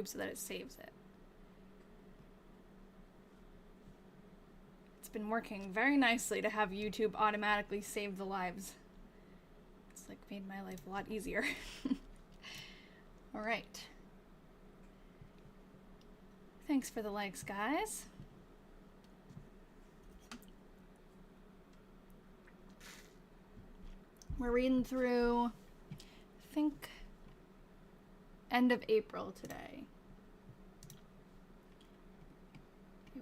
so that it saves it. It's been working very nicely to have YouTube automatically save the lives. It's like made my life a lot easier. All right. Thanks for the likes, guys. We're reading through, I think, end of April today.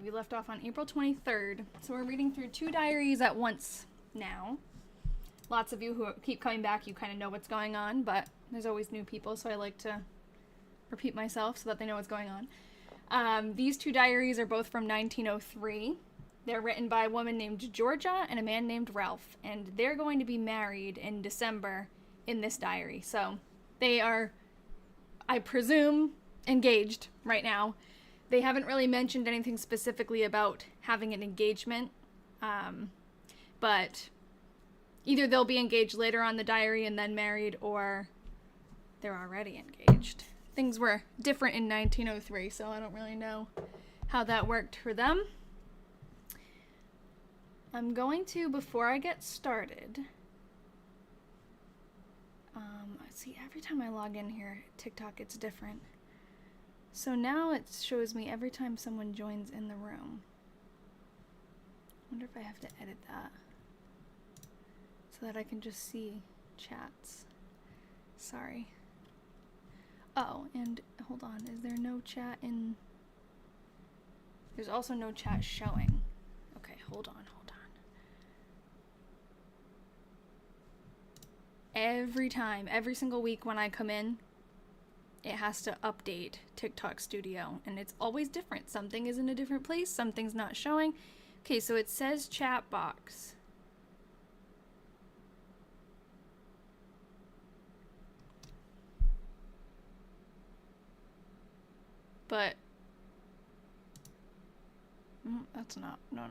We left off on April 23rd, so we're reading through 2 diaries at once now. Lots of you who keep coming back, you kind of know what's going on, but there's always new people, so I like to repeat myself so that they know what's going on. These 2 diaries are both from 1903. They're written by a woman named Georgia and a man named Ralph, and they're going to be married in December in this diary. So they are, I presume, engaged right now. They haven't really mentioned anything specifically about having an engagement, but either they'll be engaged later on the diary and then married, or they're already engaged. Things were different in 1903, so I don't really know how that worked for them. I'm going to, before I get started, see, every time I log in here, TikTok, it's different. So now it shows me every time someone joins in the room. I wonder if I have to edit that so that I can just see chats. Sorry. Oh, and hold on, is there no chat in... There's also no chat showing. Okay, hold on. Every time, every single week when I come in, it has to update TikTok Studio, and it's always different. Something is in a different place, something's not showing. Okay, so it says chat box. But that's not, no.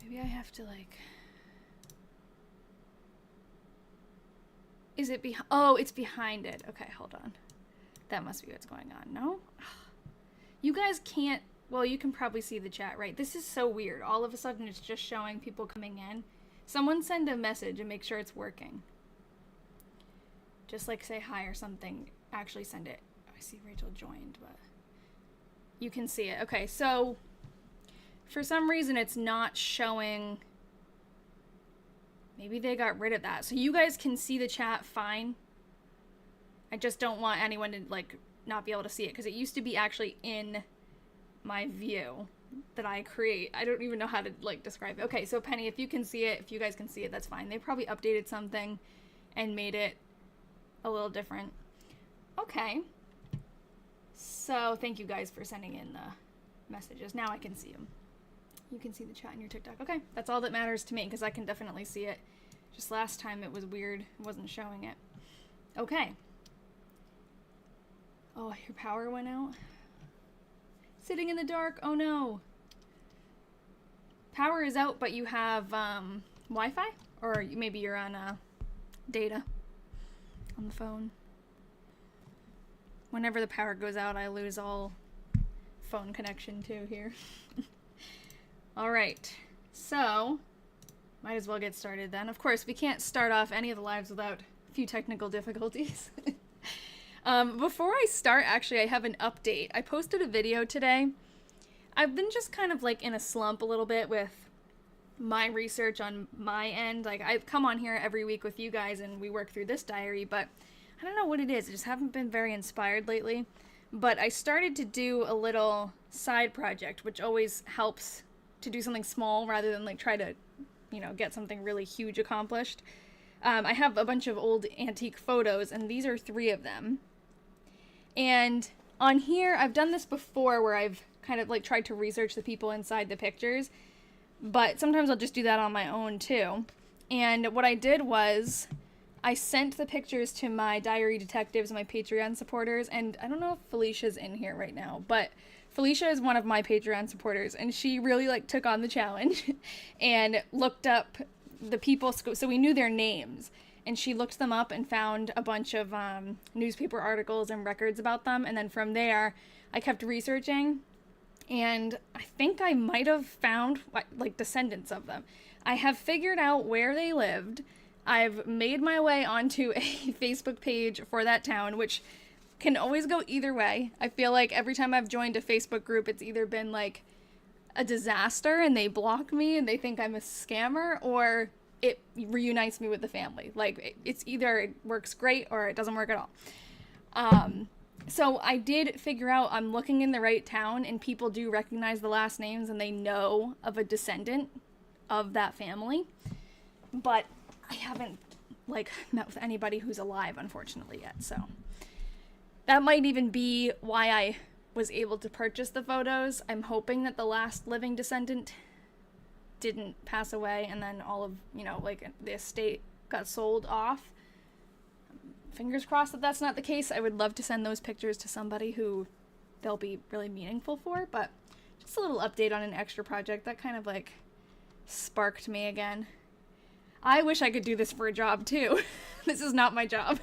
Maybe I have to, like... Is it behind? Oh, it's behind it. Okay, hold on. That must be what's going on. No? You guys can't... Well, you can probably see the chat, right? This is so weird. All of a sudden, it's just showing people coming in. Someone send a message and make sure it's working. Just, like, say hi or something. Actually send it. I see Rachel joined, but... You can see it. Okay, so... For some reason, it's not showing... Maybe they got rid of that. So you guys can see the chat fine. I just don't want anyone to, like, not be able to see it. Because it used to be actually in my view that I create. I don't even know how to, like, describe it. Okay, so Penny, if you can see it, if you guys can see it, that's fine. They probably updated something and made it a little different. Okay. So thank you guys for sending in the messages. Now I can see them. You can see the chat in your TikTok. Okay, that's all that matters to me, because I can definitely see it. Just last time it was weird. It wasn't showing it. Okay. Oh, your power went out? Sitting in the dark? Oh no. Power is out, but you have Wi-Fi? Or maybe you're on data on the phone. Whenever the power goes out, I lose all phone connection too here. Alright, so, might as well get started then. Of course, we can't start off any of the lives without a few technical difficulties. Before I start, actually, I have an update. I posted a video today. I've been just kind of like in a slump a little bit with my research on my end. Like, I come on here every week with you guys and we work through this diary, but I don't know what it is. I just haven't been very inspired lately. But I started to do a little side project, which always helps to do something small rather than like try to, you know, get something really huge accomplished. I have a bunch of old antique photos, and these are 3 of them. And on here, I've done this before where I've kind of like tried to research the people inside the pictures, but sometimes I'll just do that on my own too. And what I did was I sent the pictures to my diary detectives, my Patreon supporters, and I don't know if Felicia's in here right now, but Felicia is one of my Patreon supporters, and she really, like, took on the challenge and looked up the people, so we knew their names, and she looked them up and found a bunch of newspaper articles and records about them. And then from there, I kept researching, and I think I might have found like descendants of them. I have figured out where they lived. I've made my way onto a Facebook page for that town, which can always go either way. I feel like every time I've joined a Facebook group, it's either been like a disaster and they block me and they think I'm a scammer, or it reunites me with the family. Like, it's either it works great or it doesn't work at all. So I did figure out I'm looking in the right town, and people do recognize the last names and they know of a descendant of that family. But I haven't like met with anybody who's alive, unfortunately, yet. So that might even be why I was able to purchase the photos. I'm hoping that the last living descendant didn't pass away and then all of, like the estate got sold off. Fingers crossed that that's not the case. I would love to send those pictures to somebody who they'll be really meaningful for, but just a little update on an extra project that kind of like sparked me again. I wish I could do this for a job too. This is not my job.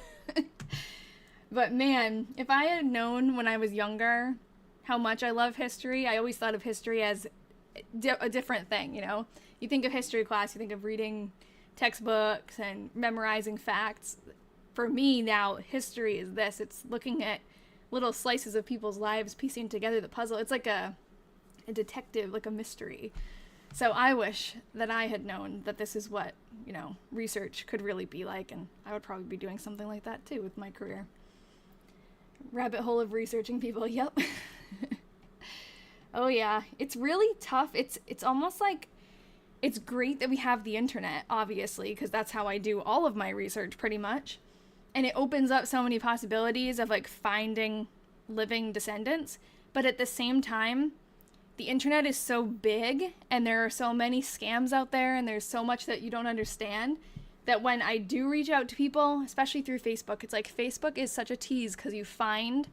But man, if I had known when I was younger how much I love history, I always thought of history as a different thing, You think of history class, you think of reading textbooks and memorizing facts. For me now, history is this. It's looking at little slices of people's lives, piecing together the puzzle. It's like a detective, like a mystery. So I wish that I had known that this is what, research could really be like, and I would probably be doing something like that too with my career. Rabbit hole of researching people, yep. Oh yeah, it's really tough. It's almost like, it's great that we have the internet, obviously, because that's how I do all of my research pretty much. And it opens up so many possibilities of like finding living descendants. But at the same time, the internet is so big and there are so many scams out there and there's so much that you don't understand that when I do reach out to people, especially through Facebook, it's like Facebook is such a tease because you find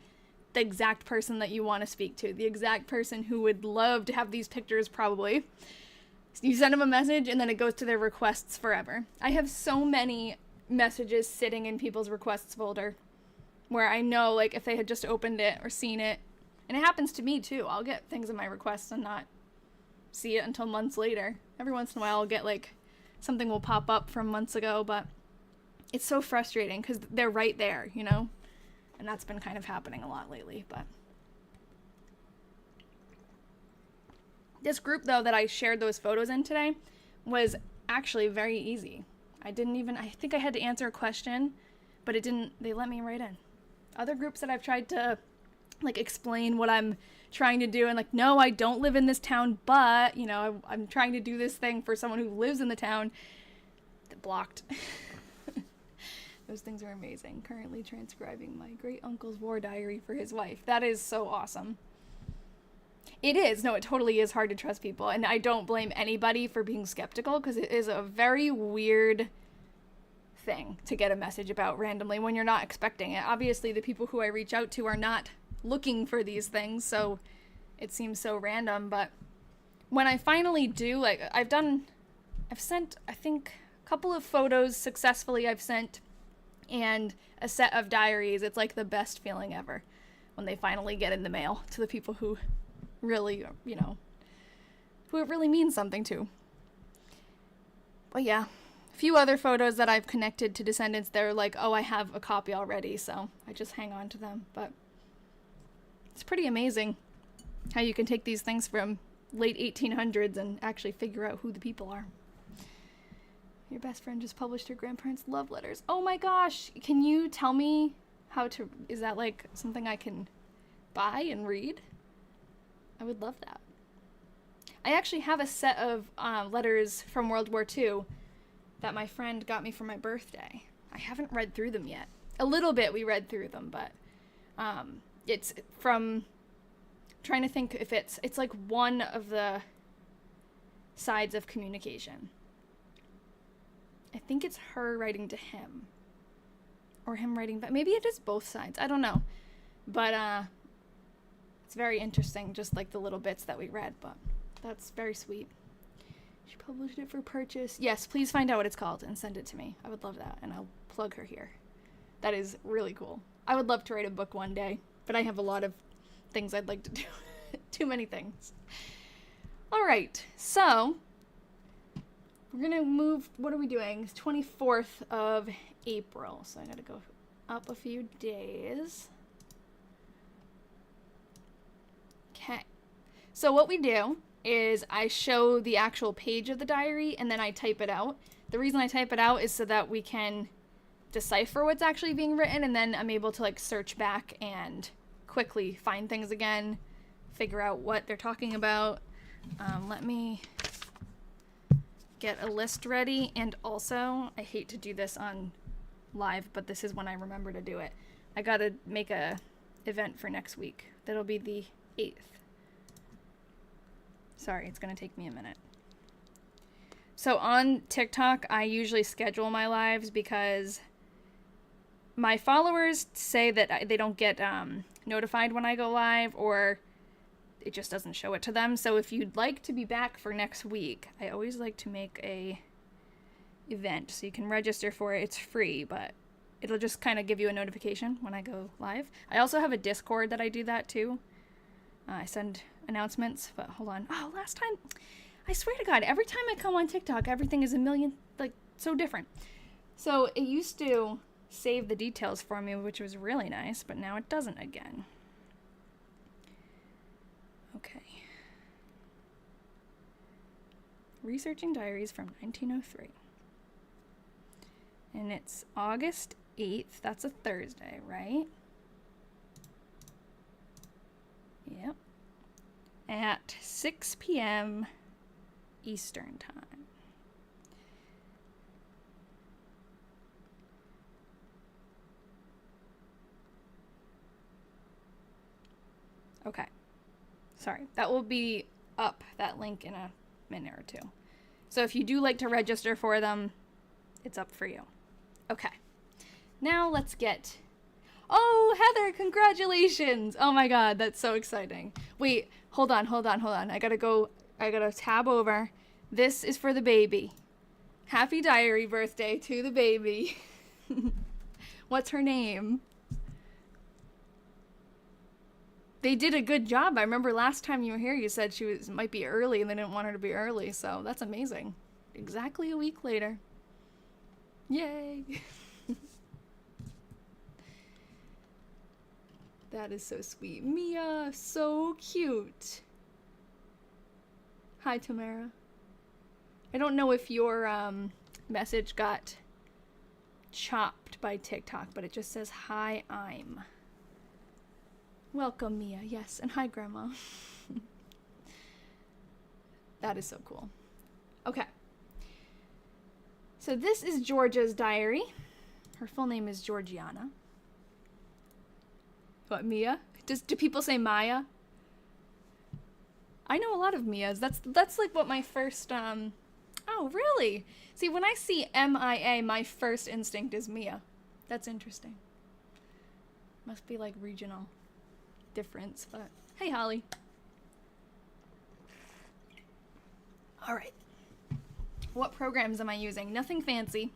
the exact person that you want to speak to, the exact person who would love to have these pictures probably. You send them a message and then it goes to their requests forever. I have so many messages sitting in people's requests folder where I know like if they had just opened it or seen it, and it happens to me too, I'll get things in my requests and not see it until months later. Every once in a while I'll get like something will pop up from months ago, but it's so frustrating because they're right there, and that's been kind of happening a lot lately. But this group though that I shared those photos in today was actually very easy. I think I had to answer a question, but they let me right in. Other groups that I've tried to like explain what I'm trying to do and like, no, I don't live in this town, but I'm trying to do this thing for someone who lives in the town, blocked. Those things are amazing. Currently transcribing my great uncle's war diary for his wife. That is so awesome. It is. No, it totally is hard to trust people, and I don't blame anybody for being skeptical because it is a very weird thing to get a message about randomly when you're not expecting it. Obviously, the people who I reach out to are not looking for these things, so it seems so random. But when I finally do, like, I've sent, I think, a couple of photos successfully I've sent, and a set of diaries. It's like the best feeling ever when they finally get in the mail to the people who really, who it really means something to. But yeah, a few other photos that I've connected to descendants, they're like, oh, I have a copy already, so I just hang on to them. But it's pretty amazing how you can take these things from late 1800s and actually figure out who the people are. Your best friend just published her grandparents' love letters. Oh my gosh, can you tell me is that like something I can buy and read? I would love that. I actually have a set of letters from World War II that my friend got me for my birthday. I haven't read through them yet. A little bit we read through them, but it's from, trying to think if it's like one of the sides of communication. I think it's her writing to him, or him writing back. Maybe it is both sides. I don't know. But it's very interesting, just like the little bits that we read, but that's very sweet. She published it for purchase. Yes, please find out what it's called and send it to me. I would love that, and I'll plug her here. That is really cool. I would love to write a book one day, but I have a lot of things I'd like to do. Too many things. All right, so we're gonna move. What are we doing? It's 24th of April, so I gotta go up a few days. Okay, so what we do is I show the actual page of the diary and then I type it out. The reason I type it out is so that we can decipher what's actually being written, and then I'm able to like search back and quickly find things again, figure out what they're talking about. Let me get a list ready, and also I hate to do this on live, but this is when I remember to do it. I gotta make a event for next week. That'll be the 8th. Sorry, it's gonna take me a minute. So on TikTok, I usually schedule my lives because my followers say that they don't get notified when I go live, or it just doesn't show it to them. So if you'd like to be back for next week, I always like to make a event so you can register for it. It's free, but it'll just kind of give you a notification when I go live. I also have a Discord that I do that too. I send announcements, but hold on. Oh, last time, I swear to God, every time I come on TikTok, everything is a million, like, so different. So it used to save the details for me, which was really nice, but now it doesn't again. Okay. Researching diaries from 1903. And it's August 8th. That's a Thursday, right? Yep. At 6 p.m. Eastern time. Okay. Sorry, that will be up, that link, in a minute or two. So if you do like to register for them, it's up for you. Okay. Now let's get... Oh, Heather, congratulations! Oh my God, that's so exciting. Wait, hold on. I gotta tab over. This is for the baby. Happy diary birthday to the baby. What's her name? They did a good job. I remember last time you were here, you said she might be early and they didn't want her to be early, so that's amazing. Exactly a week later. Yay! That is so sweet. Mia, so cute. Hi, Tamara. I don't know if your message got chopped by TikTok, but it just says, hi, I'm. Welcome, Mia. Yes, and hi, Grandma. That is so cool. Okay. So this is Georgia's diary. Her full name is Georgianna. What, Mia? Do people say Maya? I know a lot of Mias. That's like what my first, Oh, really? See, when I see M-I-A, my first instinct is Mia. That's interesting. Must be like regional difference, but hey, Holly. All right. What programs am I using? Nothing fancy.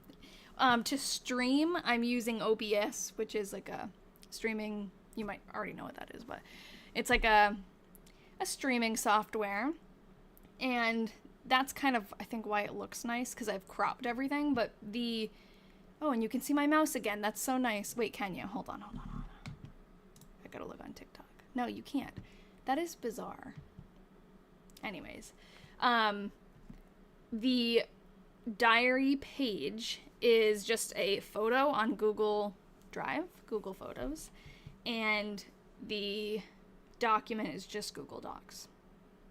To stream, I'm using OBS, which is like a streaming... You might already know what that is, but it's like a streaming software. And that's kind of, I think, why it looks nice, because I've cropped everything. But oh, and you can see my mouse again. That's so nice. Wait, can you? Hold on. I gotta look on TikTok. No, you can't. That is bizarre. Anyways, the diary page is just a photo on Google Drive, Google Photos, and the document is just Google Docs.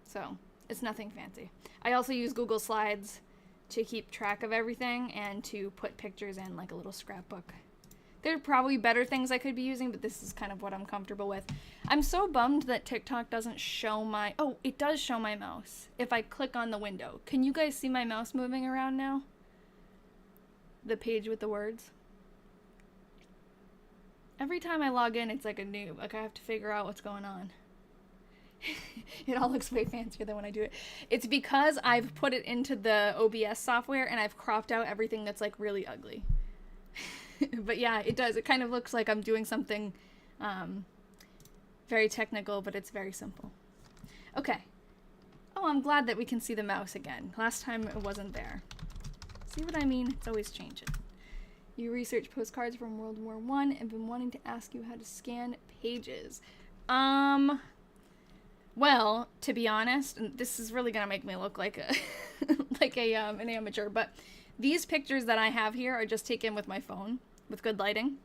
So it's nothing fancy. I also use Google Slides to keep track of everything and to put pictures in, like a little scrapbook. There are probably better things I could be using, but this is kind of what I'm comfortable with. I'm so bummed that TikTok doesn't show my... Oh, it does show my mouse if I click on the window. Can you guys see my mouse moving around now? The page with the words? Every time I log in, it's like a noob. Like I have to figure out what's going on. It all looks way fancier than when I do it. It's because I've put it into the OBS software and I've cropped out everything that's like really ugly. But yeah, it does. It kind of looks like I'm doing something very technical, but it's very simple. Okay. Oh, I'm glad that we can see the mouse again. Last time it wasn't there. See what I mean? It's always changing. You research postcards from World War I and been wanting to ask you how to scan pages. Well, to be honest, and this is really gonna make me look like a an amateur, but these pictures that I have here are just taken with my phone with good lighting.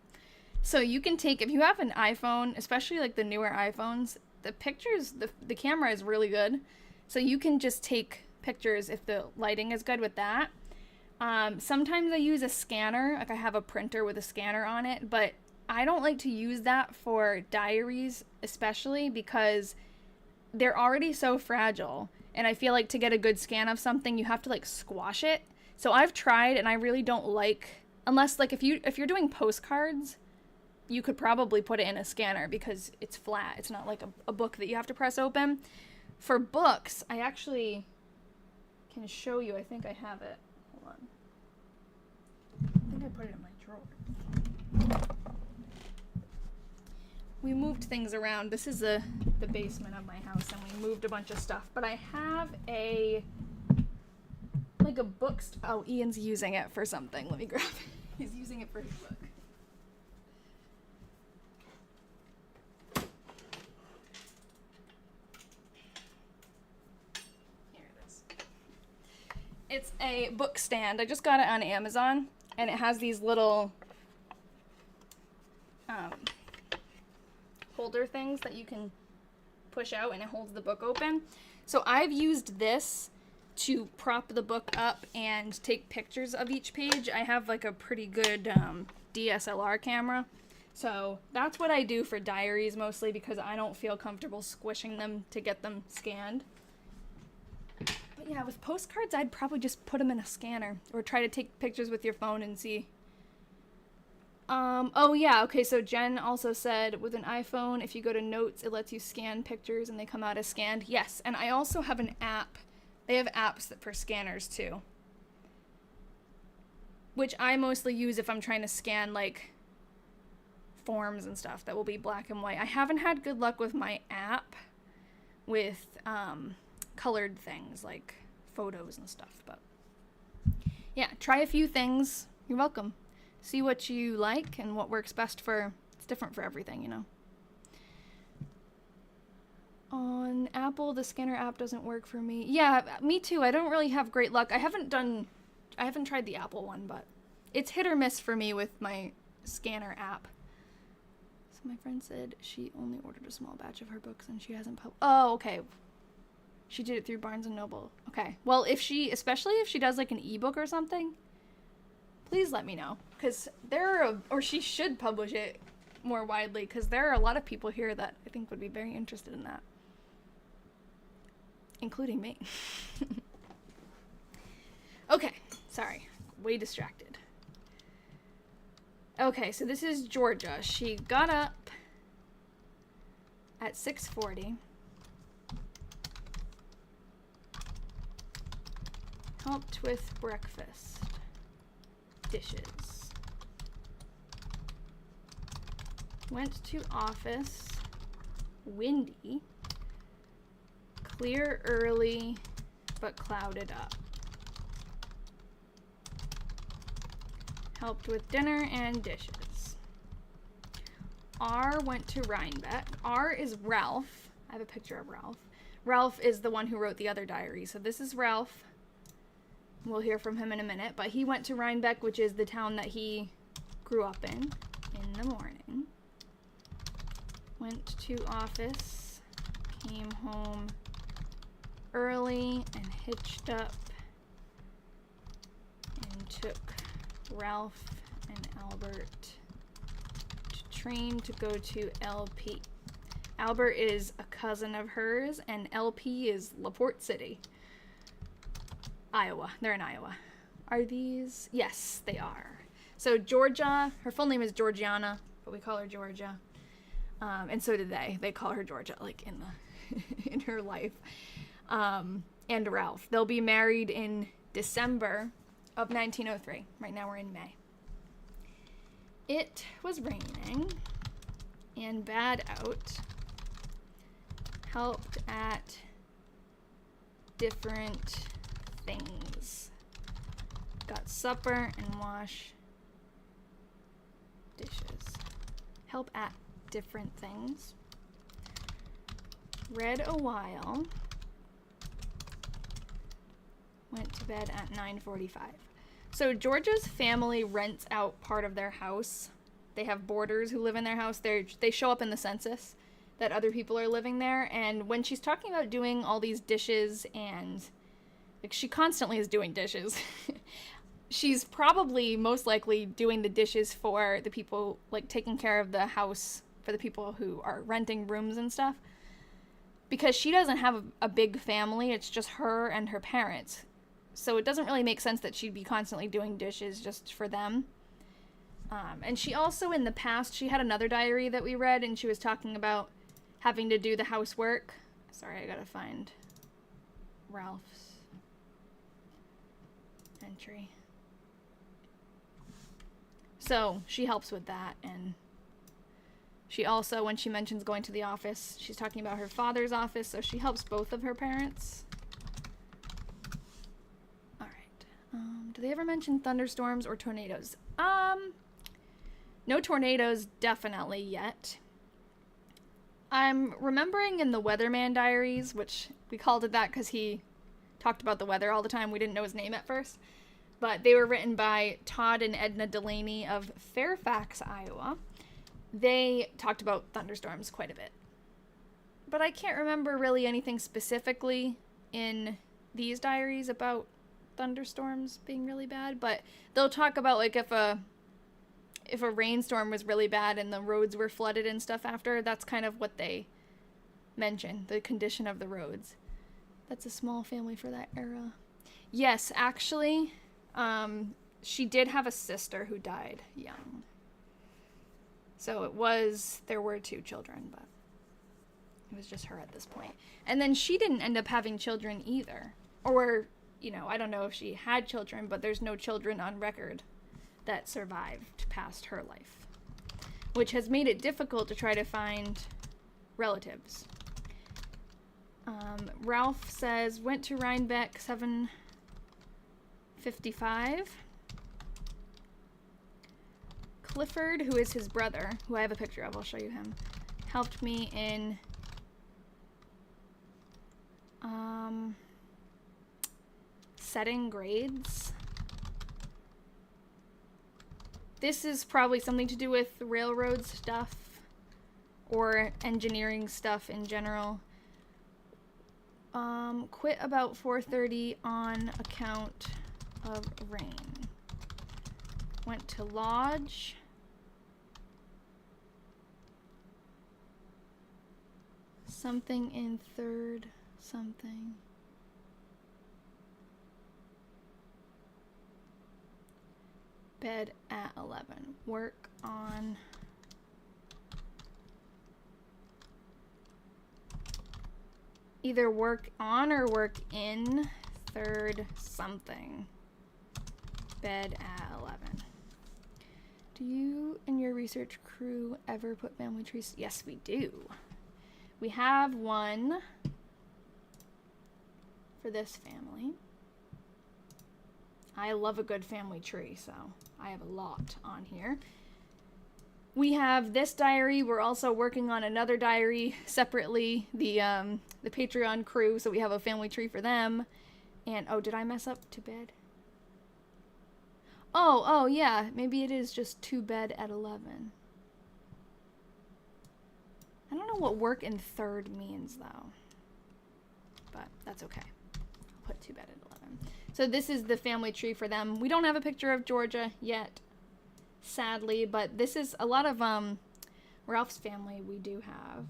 So you can take, if you have an iPhone, especially like the newer iPhones, the pictures, the camera is really good. So you can just take pictures if the lighting is good with that. Sometimes I use a scanner, like I have a printer with a scanner on it, but I don't like to use that for diaries, especially because they're already so fragile. And I feel like to get a good scan of something, you have to like squash it. So I've tried and I really don't like, unless like if you're doing postcards, you could probably put it in a scanner because it's flat. It's not like a book that you have to press open. For books, I actually can show you. I think I have it. Hold on. I think I put it in my drawer. We moved things around. This is the basement of my house, and we moved a bunch of stuff. But I have a book. Oh, Ian's using it for something. Let me grab it. He's using it for his book. It's a book stand. I just got it on Amazon, and it has these little holder things that you can push out, and it holds the book open. So I've used this to prop the book up and take pictures of each page. I have like a pretty good DSLR camera. So that's what I do for diaries mostly because I don't feel comfortable squishing them to get them scanned. But yeah, with postcards, I'd probably just put them in a scanner or try to take pictures with your phone and see. Oh yeah, okay, so Jen also said with an iPhone, if you go to notes, it lets you scan pictures and they come out as scanned. Yes, and I also have an app. They have apps for scanners too, which I mostly use if I'm trying to scan like forms and stuff that will be black and white. I haven't had good luck with my app with colored things like photos and stuff, but yeah, try a few things. You're welcome. See what you like and what works best for, it's different for everything, you know. On Apple, the scanner app doesn't work for me. Yeah, me too. I don't really have great luck. I haven't tried the Apple one, but it's hit or miss for me with my scanner app. So my friend said she only ordered a small batch of her books and she hasn't oh, okay. She did it through Barnes & Noble. Okay. Well, especially if she does like an ebook or something, please let me know. Because or she should publish it more widely, because there are a lot of people here that I think would be very interested in that. Including me. Okay, sorry. Way distracted. Okay, so this is Georgia. She got up at 6:40. Helped with breakfast. Dishes. Went to office. Windy. Clear early, but clouded up. Helped with dinner and dishes. R went to Rhinebeck. R is Ralph. I have a picture of Ralph. Ralph is the one who wrote the other diary. So this is Ralph. We'll hear from him in a minute. But he went to Rhinebeck, which is the town that he grew up in the morning. Went to office. Came home early and hitched up and took Ralph and Albert to train to go to LP. Albert is a cousin of hers, and LP is LaPorte City, Iowa. They're in Iowa. Are these? Yes, they are. So Georgia, her full name is Georgianna, but we call her Georgia. And so did they. They call her Georgia, like in in her life. And Ralph. They'll be married in December of 1903. Right now we're in May. It was raining and bad out. Helped at different things. Got supper and wash dishes. Help at different things. Read a while. Went to bed at 9:45. So Georgia's family rents out part of their house. They have boarders who live in their house. They show up in the census that other people are living there. And when she's talking about doing all these dishes and, like, she constantly is doing dishes. She's probably most likely doing the dishes for the people, like, taking care of the house for the people who are renting rooms and stuff. Because she doesn't have a big family. It's just her and her parents. So it doesn't really make sense that she'd be constantly doing dishes just for them. And she also, in the past, she had another diary that we read, and she was talking about having to do the housework. Sorry, I gotta find Ralph's entry. So she helps with that, and she also, when she mentions going to the office, she's talking about her father's office, so she helps both of her parents. Do they ever mention thunderstorms or tornadoes? No tornadoes definitely yet. I'm remembering in the Weatherman Diaries, which we called it that because he talked about the weather all the time. We didn't know his name at first. But they were written by Todd and Edna Delaney of Fairfax, Iowa. They talked about thunderstorms quite a bit. But I can't remember really anything specifically in these diaries about thunderstorms being really bad, but they'll talk about, like, if a rainstorm was really bad and the roads were flooded and stuff after, that's kind of what they mention, the condition of the roads. That's a small family for that era. Yes, actually, she did have a sister who died young. So there were 2 children, but it was just her at this point. And then she didn't end up having children either. Or, I don't know if she had children, but there's no children on record that survived past her life, which has made it difficult to try to find relatives. Ralph says, went to Rhinebeck 7:55. Clifford, who is his brother, who I have a picture of, I'll show you him, helped me in setting grades. This is probably something to do with railroad stuff or engineering stuff in general. Quit about 4:30 on account of rain. Went to lodge. Something in third something. Bed at 11. Work on either work on or work in third something. Bed at 11. Do you and your research crew ever put family trees? Yes, we do. We have one for this family. I love a good family tree, so I have a lot on here. We have this diary. We're also working on another diary separately, the Patreon crew, so we have a family tree for them. And, oh, did I mess up to bed? Oh, yeah, maybe it is just to bed at 11. I don't know what work in third means, though. But that's okay. I'll put to bed at 11. So this is the family tree for them. We don't have a picture of Georgia yet, sadly, but this is a lot of Ralph's family we do have.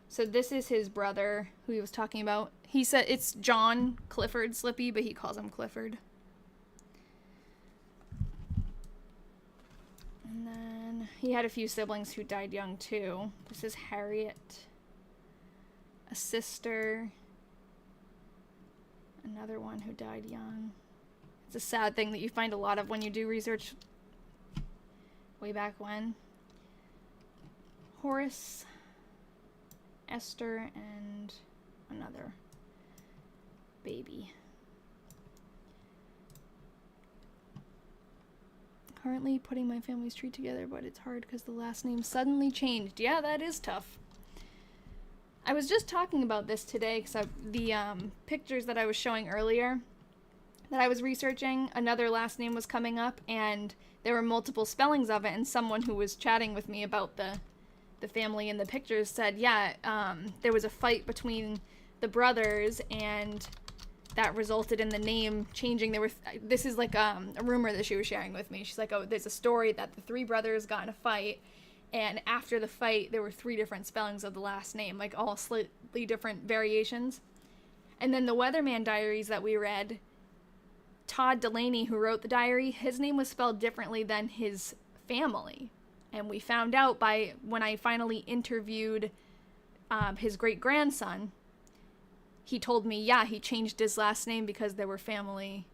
So this is his brother who he was talking about. He said it's John Clifford Slippy, but he calls him Clifford. And then he had a few siblings who died young too. This is Harriet a sister, another one who died young. It's a sad thing that you find a lot of when you do research way back when. Horace, Esther, and another baby. Currently putting my family's tree together, but it's hard because the last name suddenly changed. Yeah, that is tough. I was just talking about this today because the pictures that I was showing earlier that I was researching, another last name was coming up, and there were multiple spellings of it, and someone who was chatting with me about the family in the pictures said, yeah, there was a fight between the brothers, and that resulted in the name changing. This is like a rumor that she was sharing with me. She's like, oh, there's a story that the three brothers got in a fight, and after the fight, there were 3 different spellings of the last name, like all slightly different variations. And then the Weatherman Diaries that we read, Todd Delaney, who wrote the diary, his name was spelled differently than his family. And we found out when I finally interviewed his great-grandson. He told me, yeah, he changed his last name because there were family,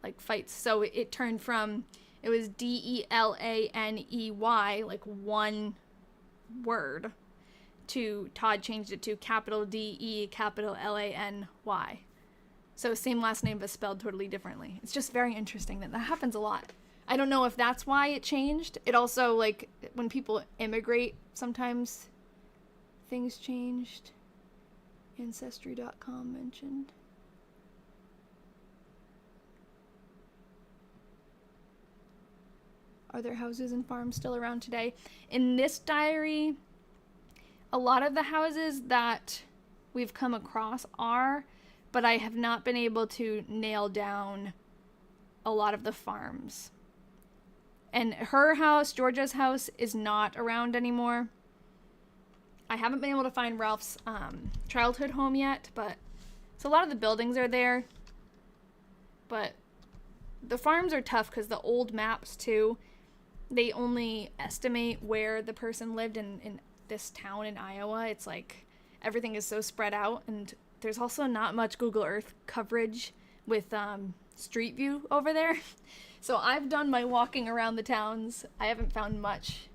like, fights. So it turned from, it was Delaney, like one word, to Todd changed it to capital D-E, capital L-A-N-Y. So same last name, but spelled totally differently. It's just very interesting that happens a lot. I don't know if that's why it changed. It also, like, when people immigrate, sometimes things changed. Ancestry.com mentioned. Are there houses and farms still around today? In this diary, a lot of the houses that we've come across are, but I have not been able to nail down a lot of the farms. And her house, Georgia's house, is not around anymore. I haven't been able to find Ralph's childhood home yet, but so a lot of the buildings are there. But the farms are tough because the old maps, too, they only estimate where the person lived in this town in Iowa. It's like everything is so spread out, and there's also not much Google Earth coverage with Street View over there. So I've done my walking around the towns. I haven't found much.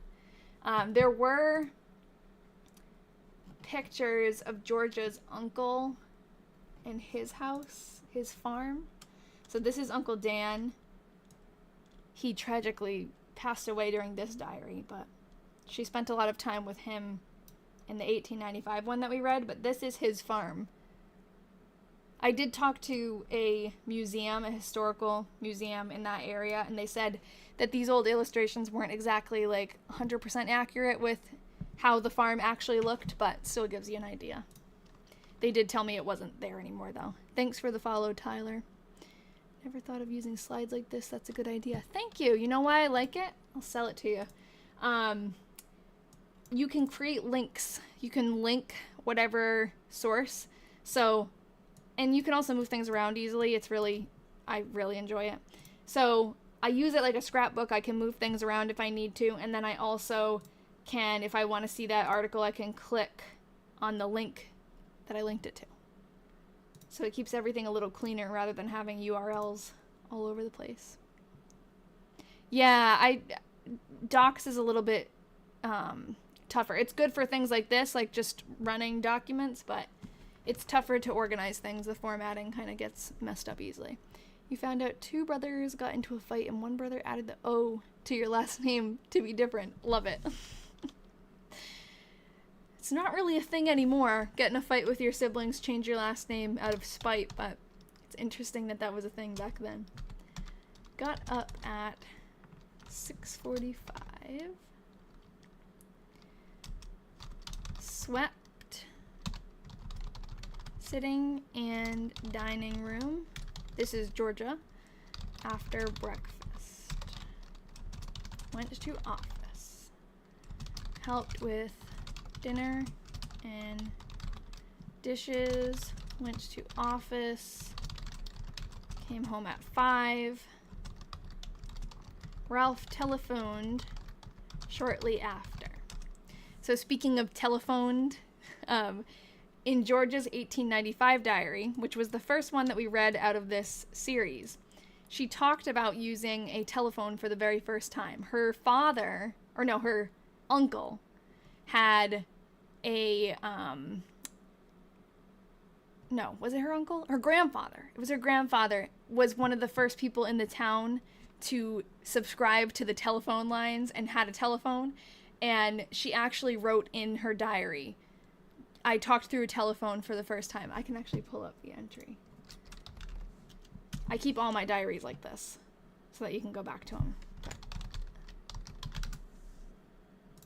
There were pictures of Georgia's uncle and his house, his farm. So this is Uncle Dan. He tragically passed away during this diary, but she spent a lot of time with him in the 1895 one that we read, but this is his farm. I did talk to a museum, a historical museum in that area, and they said that these old illustrations weren't exactly like 100% accurate with how the farm actually looked, but still gives you an idea. They did tell me it wasn't there anymore, though. Thanks for the follow, Tyler. Never thought of using slides like this. That's a good idea. Thank you. You know why I like it? I'll sell it to you. You can create links. You can link whatever source. So, and you can also move things around easily. I really enjoy it. So I use it like a scrapbook. I can move things around if I need to. And then I also can, if I want to see that article, I can click on the link that I linked it to. So it keeps everything a little cleaner rather than having URLs all over the place. Yeah, Docs is a little bit tougher. It's good for things like this, like just running documents, but it's tougher to organize things. The formatting kind of gets messed up easily. You found out 2 brothers got into a fight and one brother added the O to your last name to be different. Love it. It's not really a thing anymore. Get in a fight with your siblings, change your last name out of spite, but it's interesting that that was a thing back then. Got up at 6:45. Swept. Sitting and dining room. This is Georgia. After breakfast. Went to office. Helped with dinner and dishes. Went to office. Came home at 5. Ralph telephoned shortly after. So speaking of telephoned, in Georgia's 1895 diary, which was the first one that we read out of this series, she talked about using a telephone for the very first time. Her father, or no, her uncle had a, no, was it her uncle? Her grandfather. It was her grandfather was one of the first people in the town to subscribe to the telephone lines and had a telephone. And she actually wrote in her diary, I talked through a telephone for the first time. I can actually pull up the entry. I keep all my diaries like this so that you can go back to them.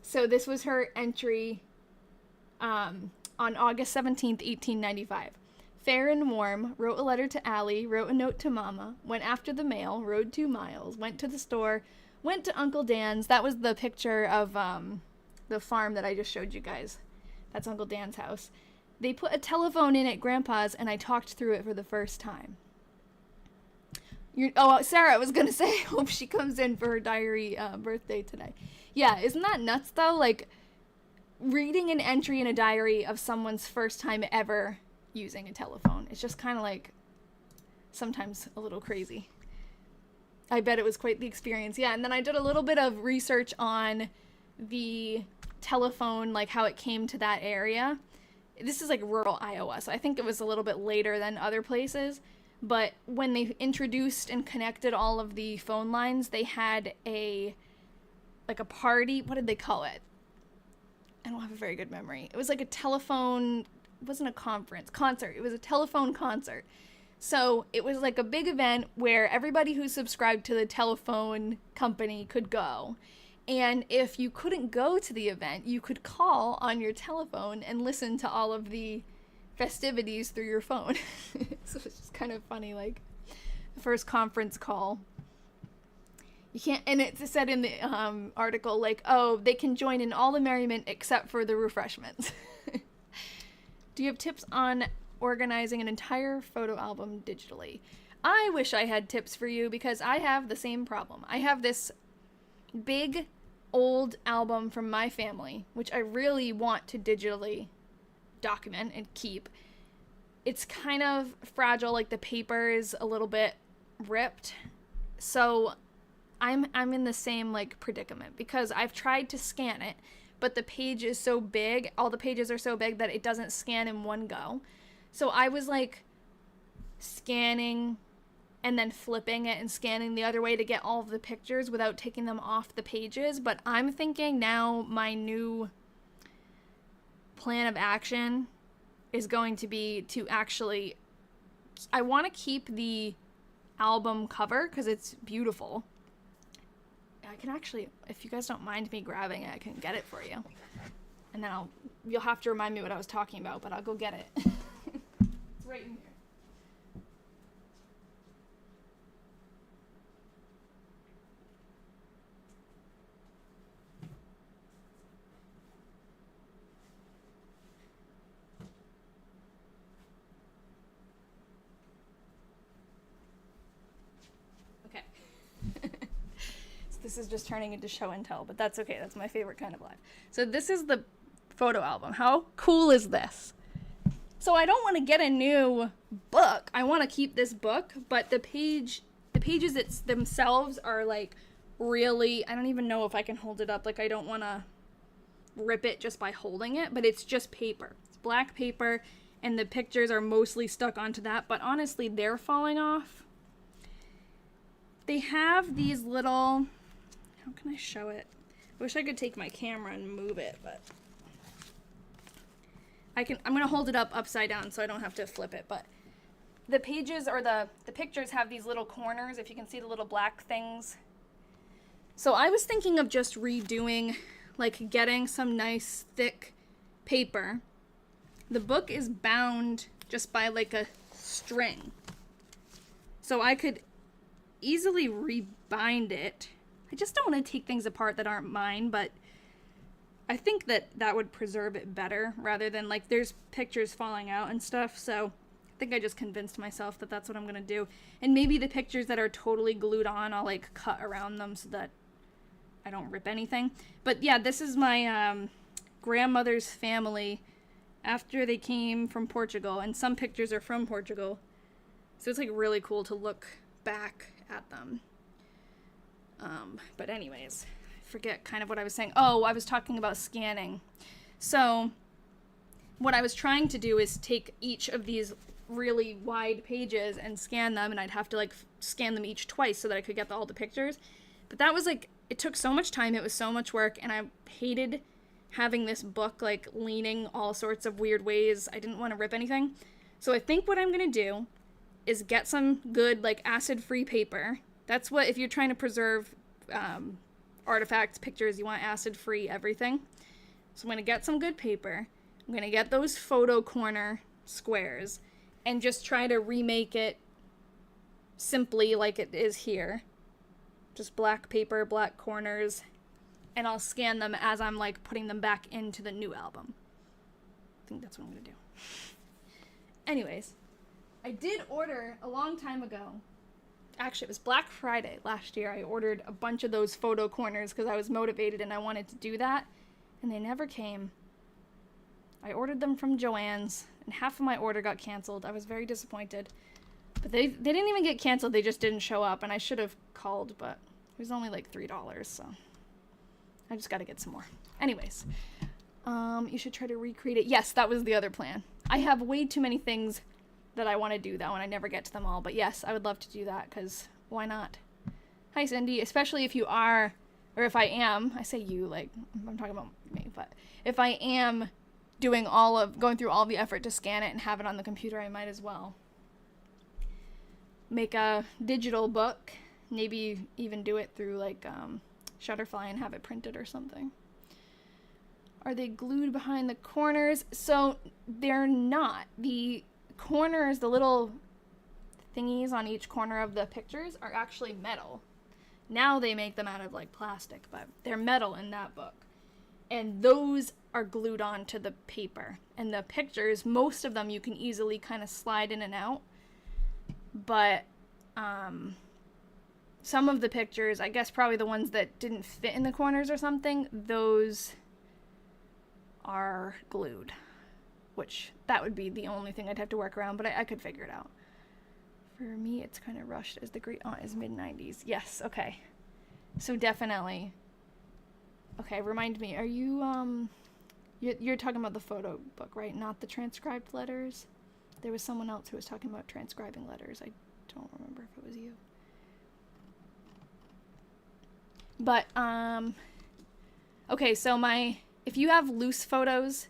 So this was her entry on August 17th, 1895. Fair and warm, wrote a letter to Allie, wrote a note to Mama, went after the mail, rode 2 miles, went to the store, went to Uncle Dan's. That was the picture of the farm that I just showed you guys. That's Uncle Dan's house. They put a telephone in at Grandpa's, and I talked through it for the first time. Sarah, I was going to say, I hope she comes in for her diary birthday today. Yeah, isn't that nuts, though? Like, reading an entry in a diary of someone's first time ever using a telephone. It's just kind of like sometimes a little crazy. I bet it was quite the experience. Yeah, and then I did a little bit of research on the telephone, like how it came to that area. This is like rural Iowa, so I think it was a little bit later than other places. But when they introduced and connected all of the phone lines, they had a party. What did they call it? I don't have a very good memory. It was like a telephone, it wasn't a concert. It was a telephone concert. So it was like a big event where everybody who subscribed to the telephone company could go. And if you couldn't go to the event, you could call on your telephone and listen to all of the festivities through your phone. So it's just kind of funny, like the first conference call. You can't, and it said in the article, like, oh, they can join in all the merriment except for the refreshments. Do you have tips on organizing an entire photo album digitally? I wish I had tips for you because I have the same problem. I have this big old album from my family, which I really want to digitally document and keep. It's kind of fragile, like the paper is a little bit ripped. So I'm in the same like predicament because I've tried to scan it, but the page is so big, all the pages are so big that it doesn't scan in one go. So I was like scanning and then flipping it and scanning the other way to get all of the pictures without taking them off the pages. But I'm thinking now my new plan of action is going to be to actually, I want to keep the album cover because it's beautiful. I can actually, if you guys don't mind me grabbing it, I can get it for you. And then you'll have to remind me what I was talking about, but I'll go get it. It's right in here. This is just turning into show and tell, but that's okay. That's my favorite kind of live. So this is the photo album. How cool is this? So I don't want to get a new book. I want to keep this book, but the pages themselves are like really, I don't even know if I can hold it up. Like I don't want to rip it just by holding it, but it's just paper. It's black paper and the pictures are mostly stuck onto that, but honestly, they're falling off. They have these little, how can I show it? I wish I could take my camera and move it, but I'm going to hold it up upside down so I don't have to flip it, but the pages or the pictures have these little corners, if you can see the little black things. So I was thinking of just redoing, like getting some nice thick paper. The book is bound just by like a string. So I could easily rebind it. I just don't want to take things apart that aren't mine, but I think that would preserve it better rather than like there's pictures falling out and stuff. So I think I just convinced myself that that's what I'm going to do. And maybe the pictures that are totally glued on, I'll like cut around them so that I don't rip anything. But yeah, this is my grandmother's family after they came from Portugal, and some pictures are from Portugal. So it's like really cool to look back at them. But anyways, I forget kind of what I was saying. Oh, I was talking about scanning. So what I was trying to do is take each of these really wide pages and scan them, and I'd have to like scan them each twice so that I could get all the pictures. But that was like, it took so much time, it was so much work, and I hated having this book like leaning all sorts of weird ways. I didn't want to rip anything. So I think what I'm gonna do is get some good like acid-free paper. That's what, if you're trying to preserve artifacts, pictures, you want acid-free everything. So I'm gonna get some good paper. I'm gonna get those photo corner squares and just try to remake it simply like it is here. Just black paper, black corners, and I'll scan them as I'm like putting them back into the new album. I think that's what I'm gonna do. Anyways, I did order a long time ago. Actually, it was Black Friday last year. I ordered a bunch of those photo corners because I was motivated and I wanted to do that, and they never came. I ordered them from Joann's, and half of my order got canceled. I was very disappointed. But they didn't even get canceled, they just didn't show up, and I should have called, but it was only like $3, so I just gotta get some more. Anyways, you should try to recreate it. Yes, that was the other plan. I have way too many things that I want to do, though, and I never get to them all, but yes, I would love to do that, because why not? Hi, Cindy, especially if you are, or if I am, I say you, like, I'm talking about me, but if I am going through all the effort to scan it and have it on the computer, I might as well make a digital book, maybe even do it through like Shutterfly and have it printed or something. Are they glued behind the corners? So they're not. The corners, the little thingies on each corner of the pictures are actually metal. Now they make them out of like plastic, but they're metal in that book. And those are glued onto the paper. And the pictures, most of them you can easily kind of slide in and out. But some of the pictures, I guess probably the ones that didn't fit in the corners or something, those are glued. Which, that would be the only thing I'd have to work around, but I could figure it out. For me, it's kind of rushed as the great aunt is mid-90s. Yes, okay. So definitely. Okay, remind me, are you, you're talking about the photo book, right? Not the transcribed letters? There was someone else who was talking about transcribing letters. I don't remember if it was you. But, okay, so if you have loose photos,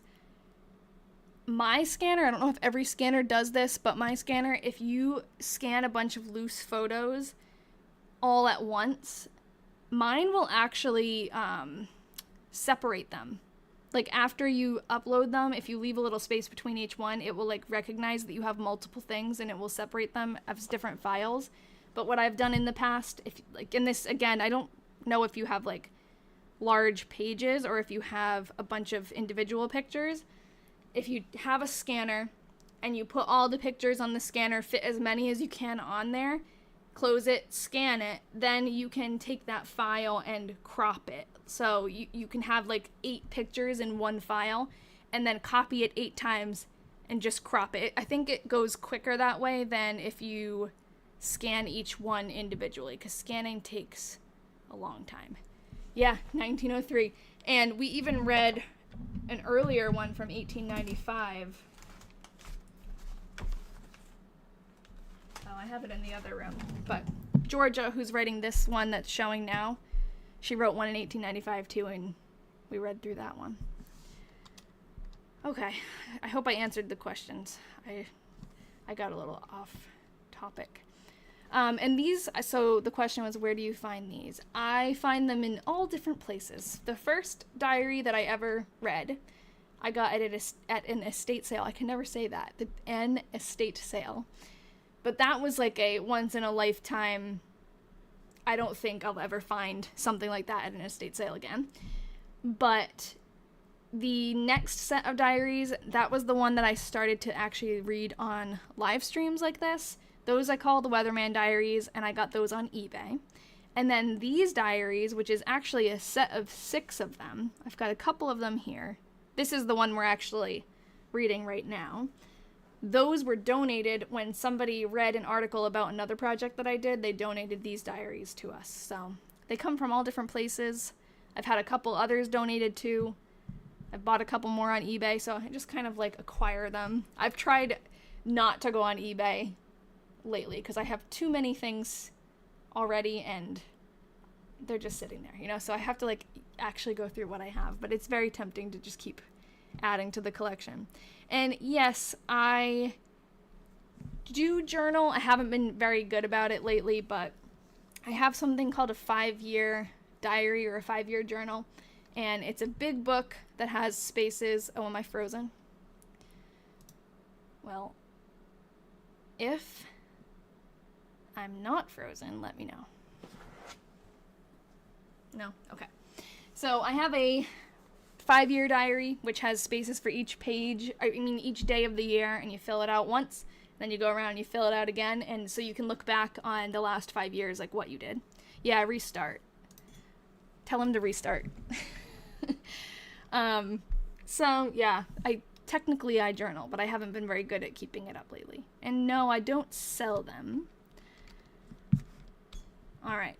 my scanner, I don't know if every scanner does this, but my scanner, if you scan a bunch of loose photos all at once, mine will actually separate them. Like after you upload them, if you leave a little space between each one, it will like recognize that you have multiple things and it will separate them as different files. But what I've done in the past, if like in this, again, I don't know if you have like large pages or if you have a bunch of individual pictures. If you have a scanner and you put all the pictures on the scanner, fit as many as you can on there, close it, scan it, then you can take that file and crop it. So you can have like 8 pictures in one file and then copy it 8 times and just crop it. I think it goes quicker that way than if you scan each one individually, because scanning takes a long time. Yeah, 1903. And we even read an earlier one from 1895. Oh, I have it in the other room. But Georgia, who's writing this one that's showing now, she wrote one in 1895 too, and we read through that one. Okay, I hope I answered the questions. I got a little off topic. And these, so the question was, where do you find these? I find them in all different places. The first diary that I ever read, I got at an estate sale. I can never say that. An estate sale. But that was like a once in a lifetime. I don't think I'll ever find something like that at an estate sale again. But the next set of diaries, that was the one that I started to actually read on live streams like this. Those I call the Weatherman Diaries, and I got those on eBay. And then these diaries, which is actually a set of 6 of them. I've got a couple of them here. This is the one where actually reading right now. Those were donated when somebody read an article about another project that I did. They donated these diaries to us. So they come from all different places. I've had a couple others donated too. I've bought a couple more on eBay, so I just kind of like acquire them. I've tried not to go on eBay lately because I have too many things already and they're just sitting there, you know, so I have to like actually go through what I have, but it's very tempting to just keep adding to the collection. And yes, I do journal. I haven't been very good about it lately, but I have something called a 5-year diary or a 5-year journal, and it's a big book that has spaces. Oh, am I frozen? Well, if I'm not frozen, let me know. No? Okay. So I have a 5-year diary, which has spaces for each page, each day of the year, and you fill it out once, then you go around and you fill it out again, and so you can look back on the last 5 years, like what you did. Yeah, restart. Tell him to restart. So yeah, I journal, but I haven't been very good at keeping it up lately. And no, I don't sell them. All right.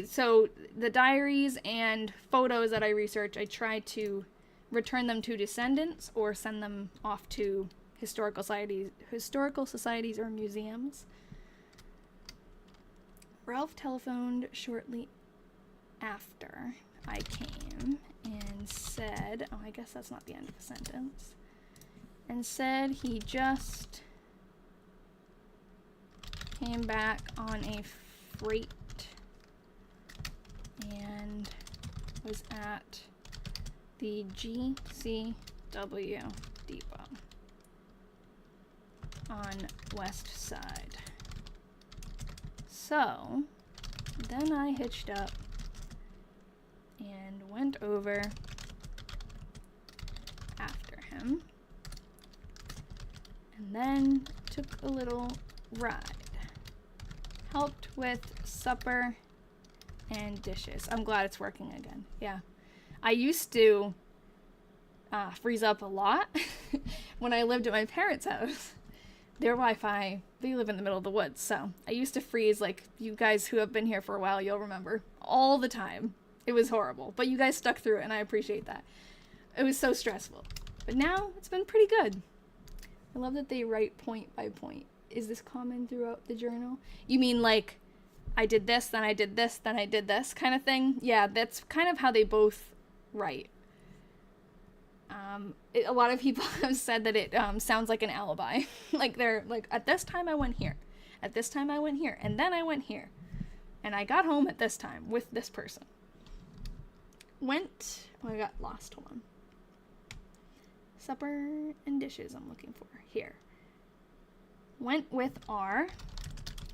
So the diaries and photos that I research, I try to return them to descendants or send them off to historical societies or museums. Ralph telephoned shortly after I came and said, oh, I guess that's not the end of the sentence, and said he just came back on a freight and was at the GCW depot on West Side. So then I hitched up and went over after him and then took a little ride. Helped with supper and dishes. I'm glad it's working again. Yeah. I used to freeze up a lot when I lived at my parents' house. Their Wi-Fi, they live in the middle of the woods, so I used to freeze, like, you guys who have been here for a while, you'll remember, all the time. It was horrible, but you guys stuck through it, and I appreciate that. It was so stressful. But now, it's been pretty good. I love that they write point by point. Is this common throughout the journal? You mean, like, I did this, then I did this, then I did this kind of thing? Yeah, that's kind of how they both write. A lot of people have said that it sounds like an alibi. Like, they're like, at this time I went here. At this time I went here. And then I went here. And I got home at this time with this person. I got lost. Hold on. Supper and dishes I'm looking for. Here. Went with R,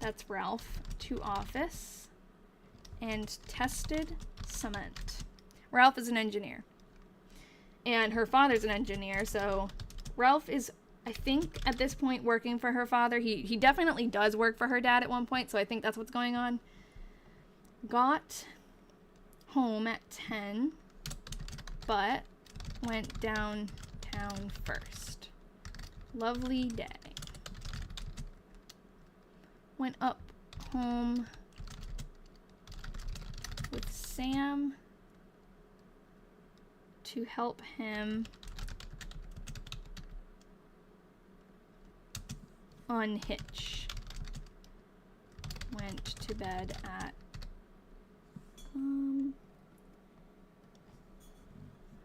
that's Ralph, to office and tested cement. Ralph is an engineer. And her father's an engineer, so Ralph is, I think, at this point working for her father. He definitely does work for her dad at one point, so I think that's what's going on. Got home at 10, but went downtown first. Lovely day. Went up home with Sam to help him unhitch. Went to bed at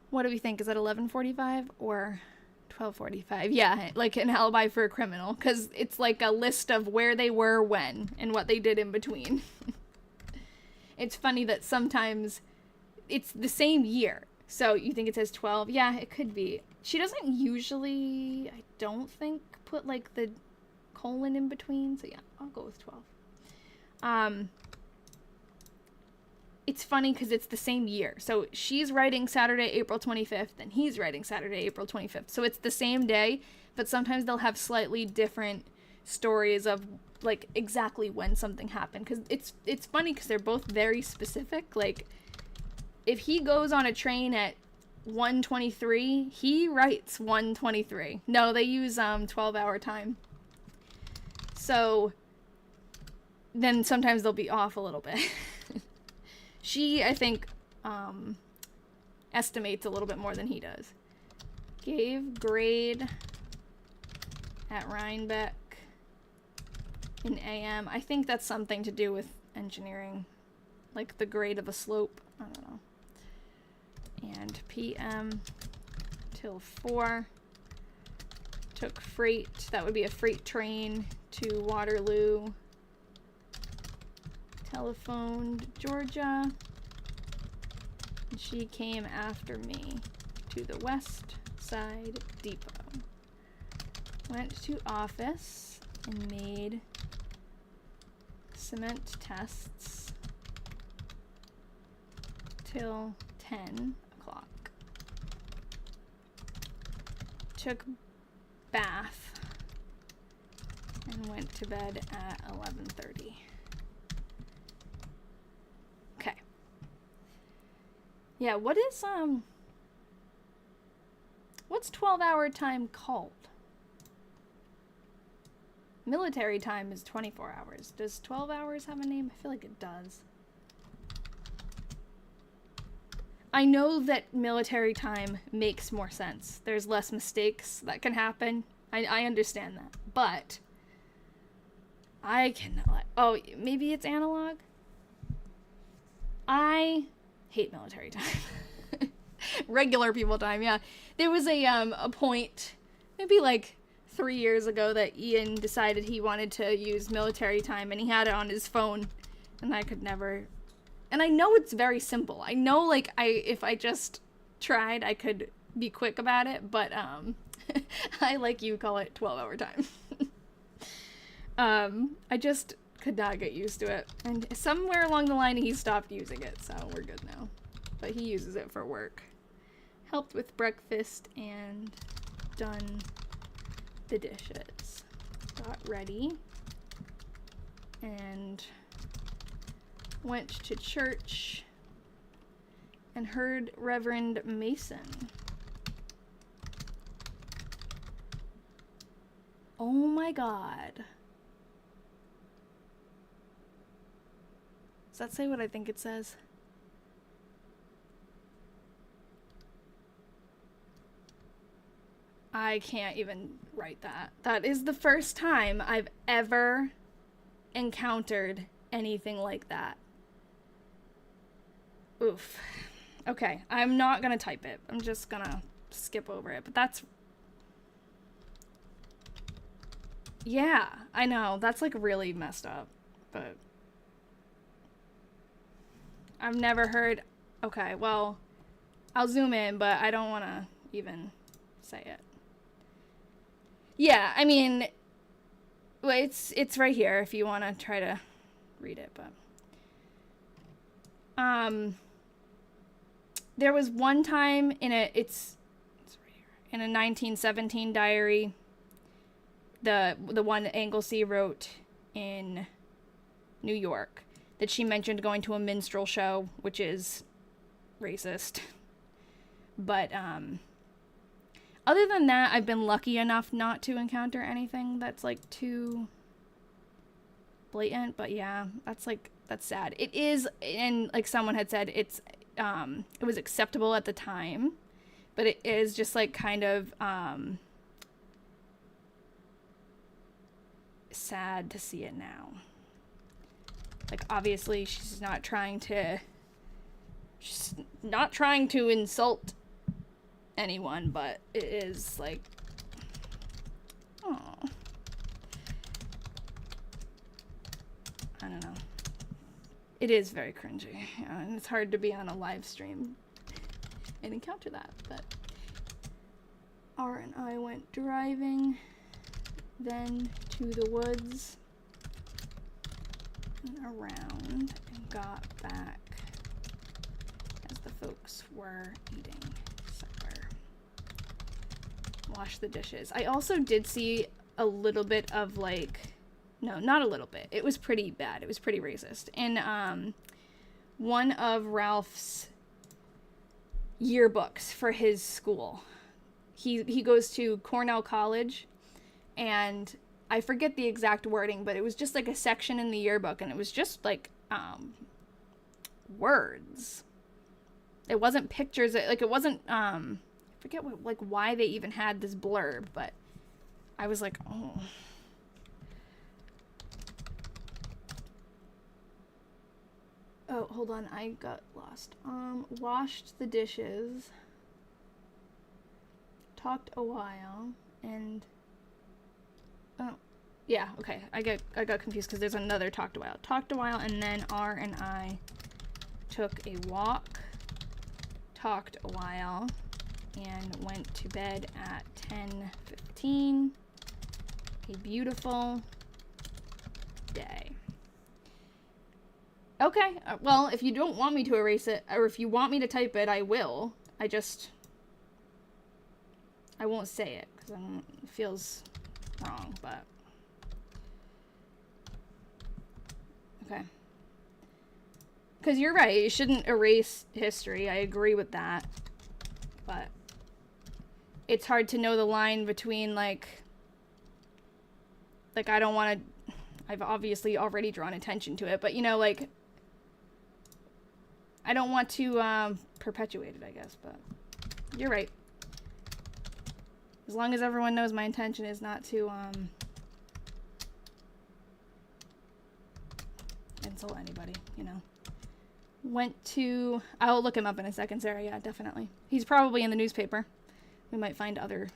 what do we think? Is it 11:45 or 12:45? Yeah, like an alibi for a criminal, because it's like a list of where they were when and what they did in between. It's funny that sometimes it's the same year. So you think it says 12? Yeah, it could be. She doesn't usually, I don't think, put like the colon in between. So yeah, I'll go with 12. It's funny because it's the same year. So she's writing Saturday, April 25th, and he's writing Saturday, April 25th. So it's the same day, but sometimes they'll have slightly different stories of like exactly when something happened. Because it's funny because they're both very specific. Like, if he goes on a train at 1:23. He writes 1:23. No, they use 12-hour time. So then sometimes they'll be off a little bit. She, I think, estimates a little bit more than he does. Gave grade at Rhinebeck in AM. I think that's something to do with engineering. Like the grade of a slope. I don't know. And PM till 4. Took freight. That would be a freight train to Waterloo. Telephoned Georgia. And she came after me to the West Side Depot. Went to office and made cement tests till 10 o'clock. Took bath and went to bed at 11:30. Okay. Yeah, what is what's 12-hour time called? Military time is 24 hours. Does 12 hours have a name? I feel like it does. I know that military time makes more sense. There's less mistakes that can happen. I understand that. But I cannot... Oh, maybe it's analog? I hate military time. Regular people time, yeah. There was a point, maybe like 3 years ago, that Ian decided he wanted to use military time, and he had it on his phone, and I could never... And I know it's very simple. I know, like, if I just tried, I could be quick about it, but I, like you, call it 12-hour time. I just could not get used to it, and somewhere along the line he stopped using it, so we're good now. But he uses it for work. Helped with breakfast and done the dishes. Got ready and went to church and heard Reverend Mason. Oh my God. Does that say what I think it says? I can't even write that. That is the first time I've ever encountered anything like that. Oof. Okay, I'm not gonna type it. I'm just gonna skip over it. But that's... Yeah, I know. That's like really messed up. But... I've never heard... Okay, well, I'll zoom in, but I don't want to even say it. Yeah, I mean, well, it's right here if you want to try to read it, but... There was one time in it's right here, in a 1917 diary, the one that Anglesey wrote in New York, that she mentioned going to a minstrel show, which is racist. But, other than that, I've been lucky enough not to encounter anything that's, like, too blatant. But, yeah, that's sad. It is, and like someone had said, it was acceptable at the time. But it is just, like, kind of, sad to see it now. Like, obviously, she's not trying to insult anyone, but it is, like, oh, I don't know. It is very cringy, and it's hard to be on a live stream and encounter that, but R and I went driving, then to the woods and around, and got back as the folks were eating supper. Wash the dishes. I also did see a little bit of, like, no, not a little bit. It was pretty bad. It was pretty racist. In one of Ralph's yearbooks for his school. He goes to Cornell College, and I forget the exact wording, but it was just like a section in the yearbook, and it was just like words. It wasn't pictures. Like, it wasn't I forget what, like, why they even had this blurb, but I was like, oh. Oh, hold on, I got lost. Washed the dishes, talked a while, and oh, yeah, okay. I got confused because there's another talked a while. Talked a while, and then R and I took a walk, talked a while, and went to bed at 10:15. A beautiful day. Okay, well, if you don't want me to erase it, or if you want me to type it, I will. I won't say it, because it feels wrong, but... Okay. Because you're right, you shouldn't erase history, I agree with that. But it's hard to know the line between, like I don't want to... I've obviously already drawn attention to it, but, you know, like... I don't want to perpetuate it, I guess, but you're right. As long as everyone knows my intention is not to insult anybody, you know. Went to... I'll look him up in a second, Sarah. Yeah, definitely. He's probably in the newspaper. We might find other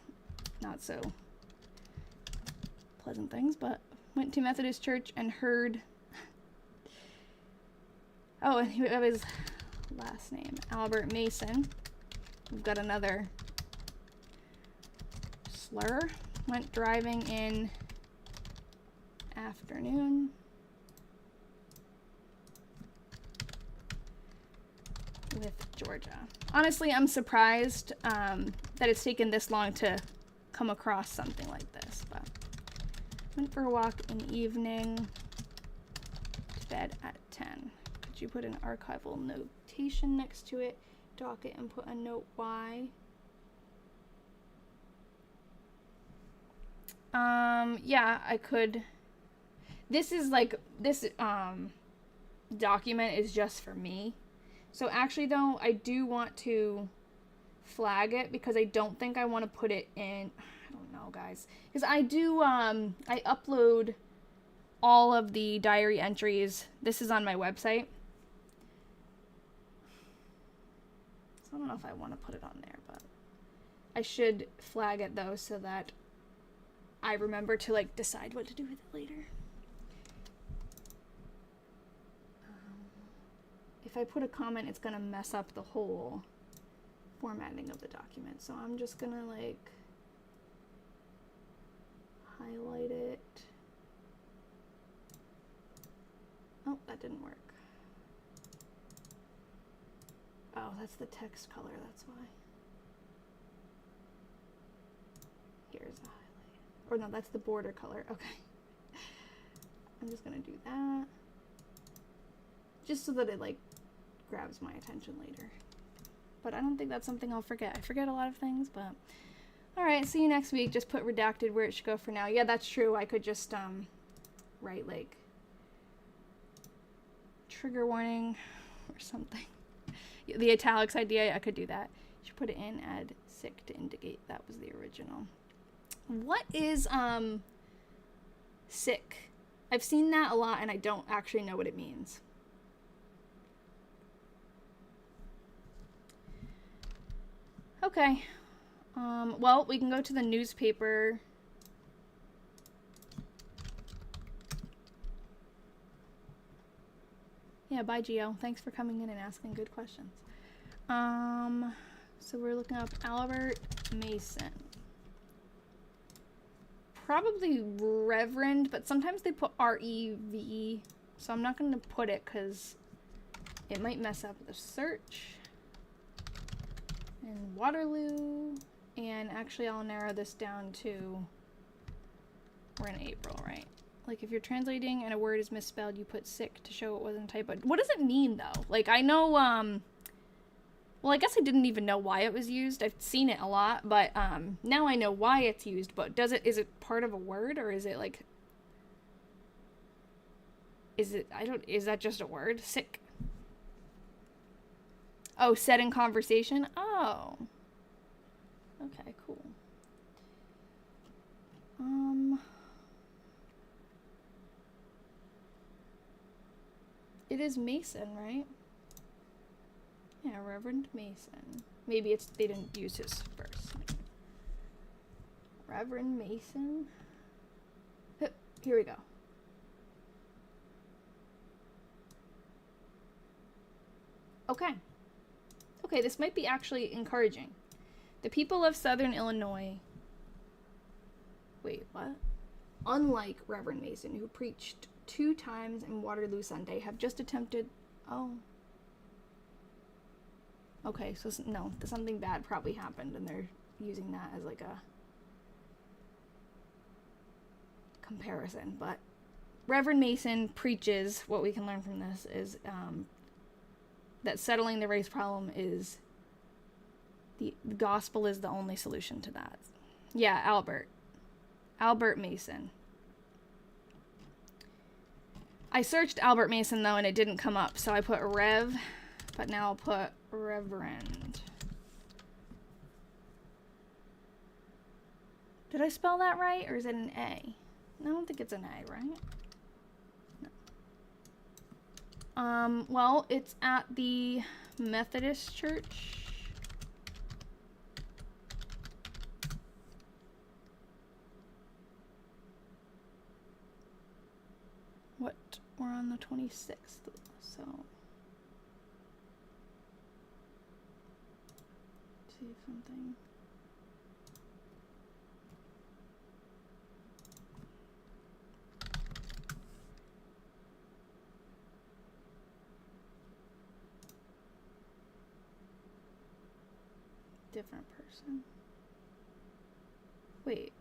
not so pleasant things, but went to Methodist Church and heard... Oh, and that was... last name, Albert Mason. We've got another slur. Went driving in afternoon. With Georgia. Honestly, I'm surprised that it's taken this long to come across something like this, but went for a walk in the evening, to bed at 10. Could you put an archival notation next to it, docket, and put a note why? Yeah, I could. This is like, this document is just for me. So actually though, I do want to flag it because I don't think I want to put it in, I don't know guys, because I do, I upload all of the diary entries. This is on my website. So I don't know if I want to put it on there, but I should flag it though so that I remember to like decide what to do with it later. If I put a comment, it's gonna mess up the whole formatting of the document. So I'm just gonna like highlight it. Oh, that didn't work. Oh, that's the text color, that's why. Here's a highlight. Or no, that's the border color. Okay. I'm just gonna do that. Just so that it like grabs my attention later. But I don't think that's something I'll forget. I forget a lot of things, but alright, see you next week. Just put redacted where it should go for now. Yeah, that's true. I could just write like trigger warning or something. The italics idea, I could do that. You should put it in, add sick to indicate that was the original. What is sick? I've seen that a lot and I don't actually know what it means. Okay, well, we can go to the newspaper. Yeah, bye, Gio. Thanks for coming in and asking good questions. So we're looking up Albert Mason. Probably Reverend, but sometimes they put R-E-V, so I'm not going to put it because it might mess up the search. And Waterloo, and actually I'll narrow this down to, we're in April, right? Like if you're translating and a word is misspelled, you put sick to show it wasn't typed. But what does it mean though? Like I know, Well, I guess I didn't even know why it was used. I've seen it a lot, but now I know why it's used. But is it part of a word, or is it like, is that just a word? Sick. Oh, said in conversation? Oh. Okay, cool. It is Mason, right? Yeah, Reverend Mason. Maybe they didn't use his first name. Reverend Mason. Here we go. Okay. Okay, this might be actually encouraging. The people of Southern Illinois... Wait, what? Unlike Reverend Mason, who preached 2 times in Waterloo Sunday, have just attempted... Oh. Okay, so no, something bad probably happened, and they're using that as like a comparison. But Reverend Mason preaches, what we can learn from this is that settling the race problem is... The gospel is the only solution to that. Yeah, Albert Mason. I searched Albert Mason, though, and it didn't come up, so I put Rev, but now I'll put Reverend. Did I spell that right, or is it an A? I don't think it's an A, right? No. Well, it's at the Methodist Church. We're on the 26th, so... See if something... Different person. Wait.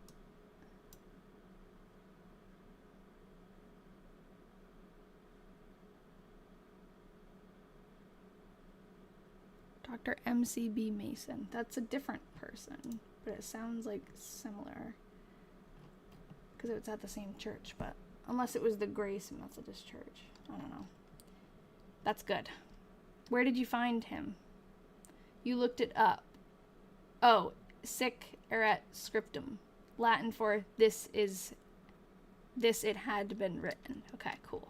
Dr. M.C.B. Mason. That's a different person, but it sounds like similar. Because it's at the same church, but unless it was the Grace Methodist Church. I don't know. That's good. Where did you find him? You looked it up. Oh, sic erat scriptum. Latin for this it had been written. Okay, cool.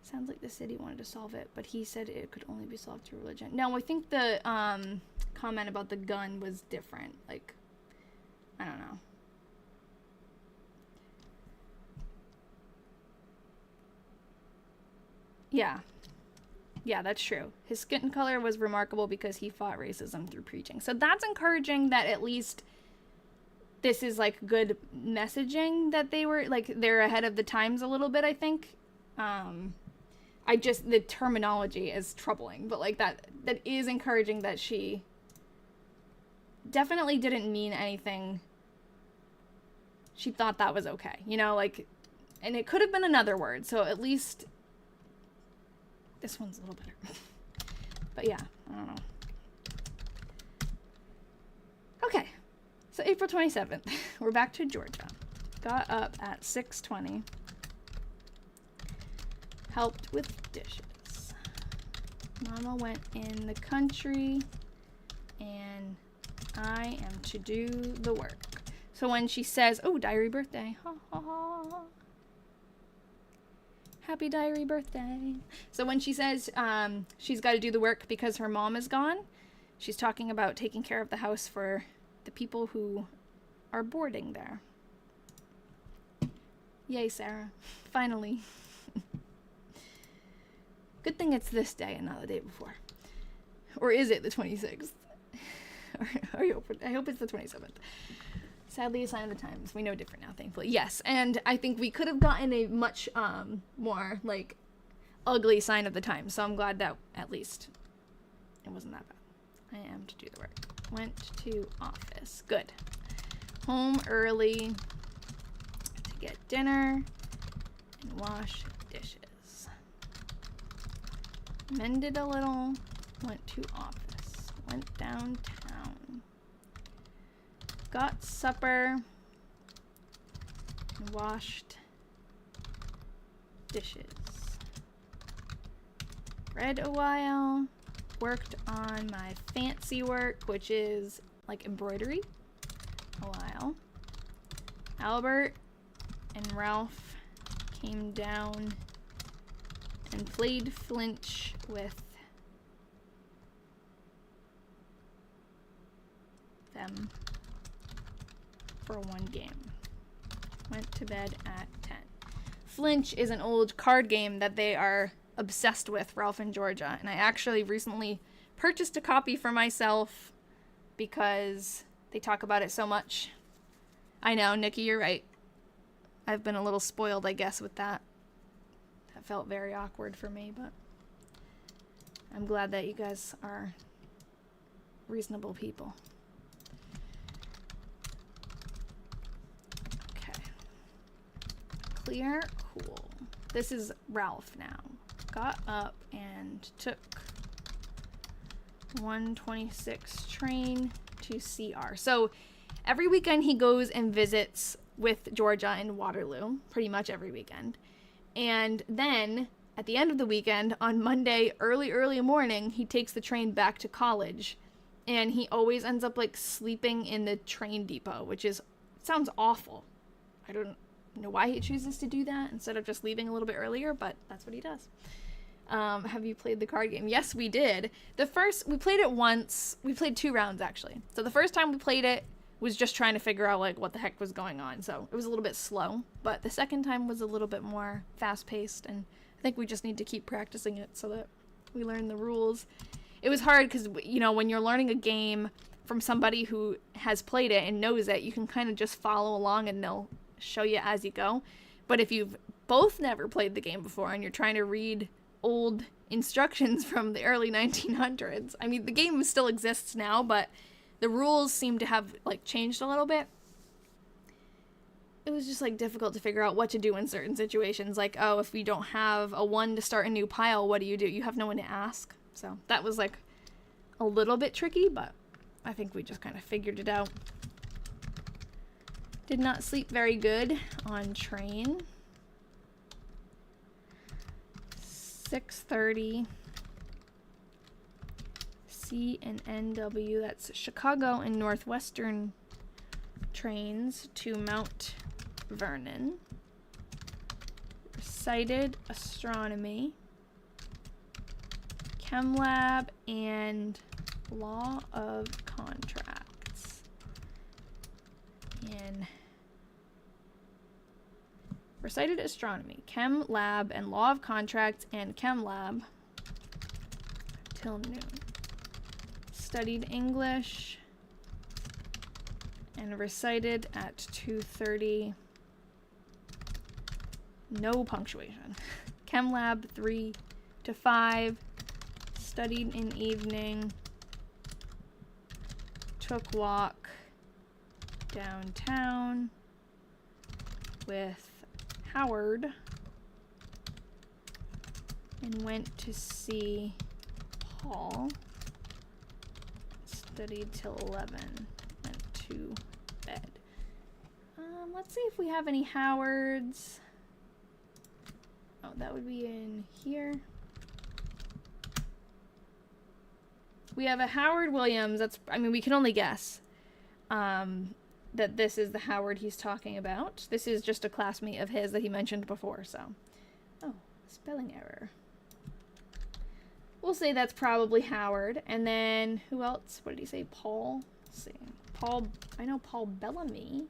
Sounds like the city wanted to solve it, but he said it could only be solved through religion. No, I think the comment about the gun was different. Like, I don't know. Yeah. Yeah, that's true. His skin color was remarkable because he fought racism through preaching. So that's encouraging that at least this is, like, good messaging that they were, like, they're ahead of the times a little bit, I think. The terminology is troubling, but like that is encouraging that she definitely didn't mean anything. She thought that was okay, you know, like, and it could have been another word, so at least this one's a little better. But yeah, I don't know. Okay, so April 27th, we're back to Georgia. Got up at 6:20. Helped with dishes. Mama went in the country, and I am to do the work. So when she says, oh, diary birthday, ha ha ha. Happy diary birthday. So when she says she's got to do the work because her mom is gone, she's talking about taking care of the house for the people who are boarding there. Yay, Sarah. Finally. Good thing it's this day and not the day before. Or is it the 26th? I hope it's the 27th. Sadly, a sign of the times. We know different now, thankfully. Yes, and I think we could have gotten a much more, like, ugly sign of the times. So I'm glad that at least it wasn't that bad. I am to do the work. Went to office. Good. Home early to get dinner and wash dishes. Mended a little, went to office. went downtown, got supper, and washed dishes. Read a while, worked on my fancy work, which is like embroidery, a while. Albert and Ralph came down and played flinch with them for one game. Went to bed at 10. Flinch is an old card game that they are obsessed with, Ralph and Georgia, and I actually recently purchased a copy for myself because they talk about it so much. I know, Nikki, you're right. I've been a little spoiled, I guess, with that. That felt very awkward for me, but I'm glad that you guys are reasonable people. Okay. Clear, cool. This is Ralph now. Got up and took 126 train to CR. So every weekend he goes and visits with Georgia in Waterloo, pretty much every weekend. And then at the end of the weekend, on Monday, early morning, he takes the train back to college. And he always ends up like sleeping in the train depot, which is, sounds awful. I don't know why he chooses to do that instead of just leaving a little bit earlier, but that's what he does. Have you played the card game? Yes, we did. We played it once. We played 2 rounds, actually. So the first time we played it was just trying to figure out, like, what the heck was going on. So it was a little bit slow. But the second time was a little bit more fast-paced. And I think we just need to keep practicing it so that we learn the rules. It was hard because, you know, when you're learning a game from somebody who has played it and knows it, you can kind of just follow along and they'll show you as you go. But if you've both never played the game before and you're trying to read old instructions from the early 1900s. I mean, the game still exists now, but the rules seem to have, like, changed a little bit. It was just, like, difficult to figure out what to do in certain situations. Like, oh, if we don't have a 1 to start a new pile, what do? You have no one to ask. So that was, like, a little bit tricky, but I think we just kind of figured it out. Did not sleep very good on train. 6:30 C and NW, that's Chicago and Northwestern trains to Mount Vernon. Recited astronomy, chem lab, and law of contracts. And recited astronomy, chem lab, and law of contracts, and chem lab till noon. Studied English and recited at 2:30. No punctuation. Chem lab 3 to 5. Studied in evening. Took walk downtown with Howard and went to see Paul. Studied till 11. Went to bed. Let's see if we have any Howards. Oh, that would be in here. We have a Howard Williams. That's, I mean, we can only guess that this is the Howard he's talking about. This is just a classmate of his that he mentioned before, so. Oh, spelling error. We'll say that's probably Howard. And then, who else? What did he say? Paul? Let's see. Paul, I know Paul Bellamy.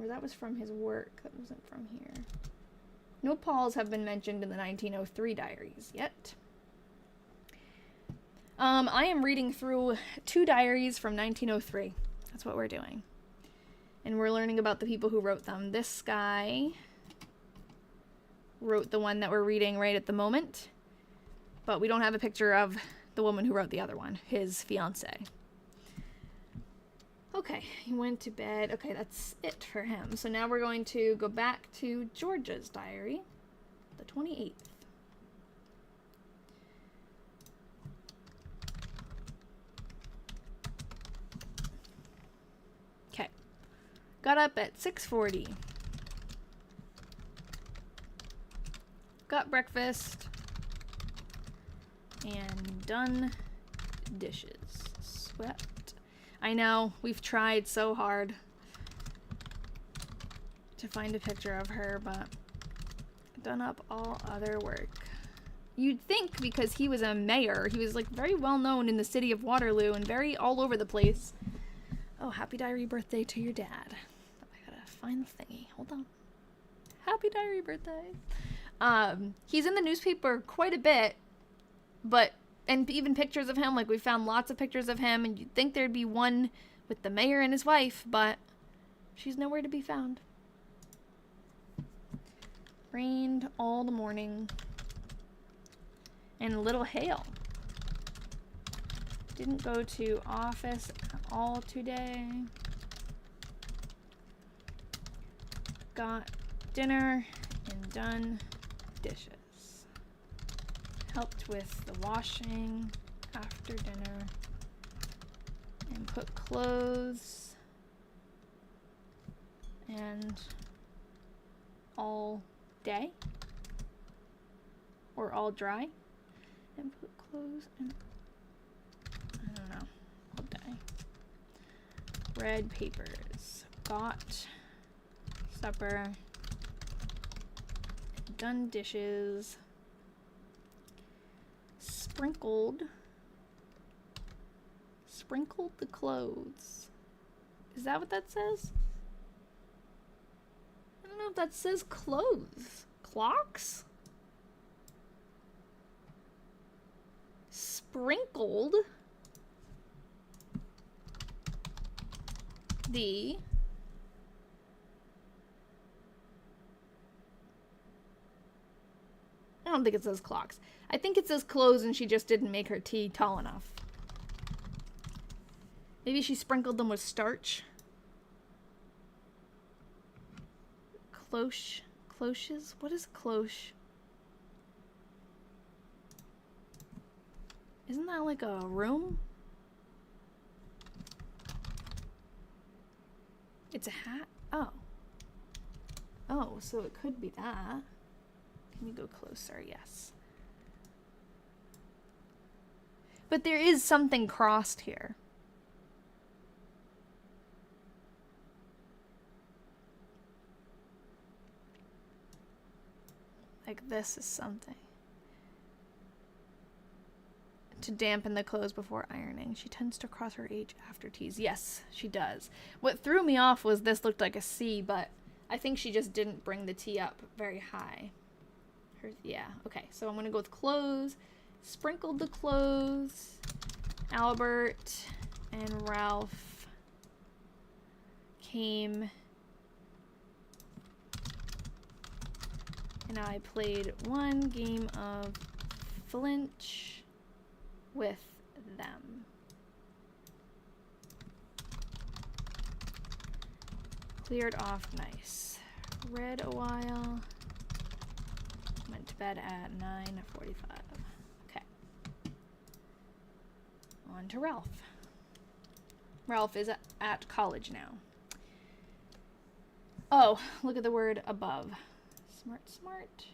Or that was from his work. That wasn't from here. No Pauls have been mentioned in the 1903 diaries yet. I am reading through 2 diaries from 1903. That's what we're doing. And we're learning about the people who wrote them. This guy wrote the one that we're reading right at the moment. But we don't have a picture of the woman who wrote the other one, his fiance. Okay, he went to bed. Okay, that's it for him. So now we're going to go back to Georgia's diary, the 28th. Got up at 6:40. Got breakfast. And done dishes. Swept. I know, we've tried so hard to find a picture of her, but done up all other work. You'd think because he was a mayor, he was like very well known in the city of Waterloo and very all over the place. Oh, happy diary birthday to your dad. I gotta find the thingy. Hold on. Happy diary birthday. He's in the newspaper quite a bit, but, and even pictures of him, like we found lots of pictures of him, and you'd think there'd be one with the mayor and his wife, but she's nowhere to be found. Rained all the morning. And a little hail. Didn't go to office at all today. Got dinner and done dishes. Helped with the washing after dinner. And put clothes. And all day. Or all dry. And put clothes in, I don't know, all day. Read papers. Got supper. Done dishes. Sprinkled the clothes. Is that what that says? I don't know if that says clothes. Clocks? Sprinkled the I don't think it says clocks. I think it says clothes and she just didn't make her tea tall enough. Maybe she sprinkled them with starch. Cloche. Cloches? What is cloche? Isn't that like a room? It's a hat? Oh. Oh, so it could be that. Can you go closer? Yes. But there is something crossed here. Like this is something. To dampen the clothes before ironing. She tends to cross her H after T's. Yes, she does. What threw me off was this looked like a C, but I think she just didn't bring the T up very high. Yeah, okay. So I'm going to go with clothes. Sprinkled the clothes. Albert and Ralph came. And I played one game of flinch with them. Cleared off nice. Read a while. Went to bed at 9:45. Okay. On to Ralph. Ralph is at college now. Oh, look at the word above. Smart, smart.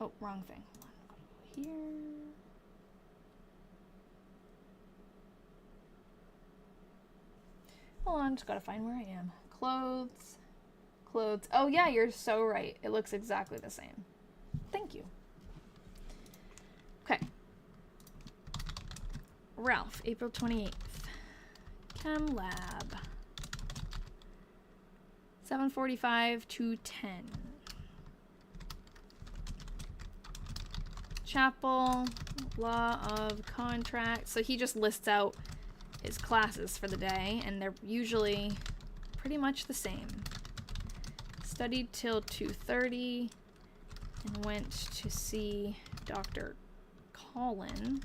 Oh, wrong thing. Hold on. Here. Hold on, just gotta find where I am. Clothes. Clothes. Oh yeah, you're so right. It looks exactly the same. Thank you. Okay. Ralph, April 28th. Chem lab. 7:45 to 10. Chapel, law of contract. So he just lists out his classes for the day, and they're usually pretty much the same. Studied till 2:30 and went to see Dr. Colin,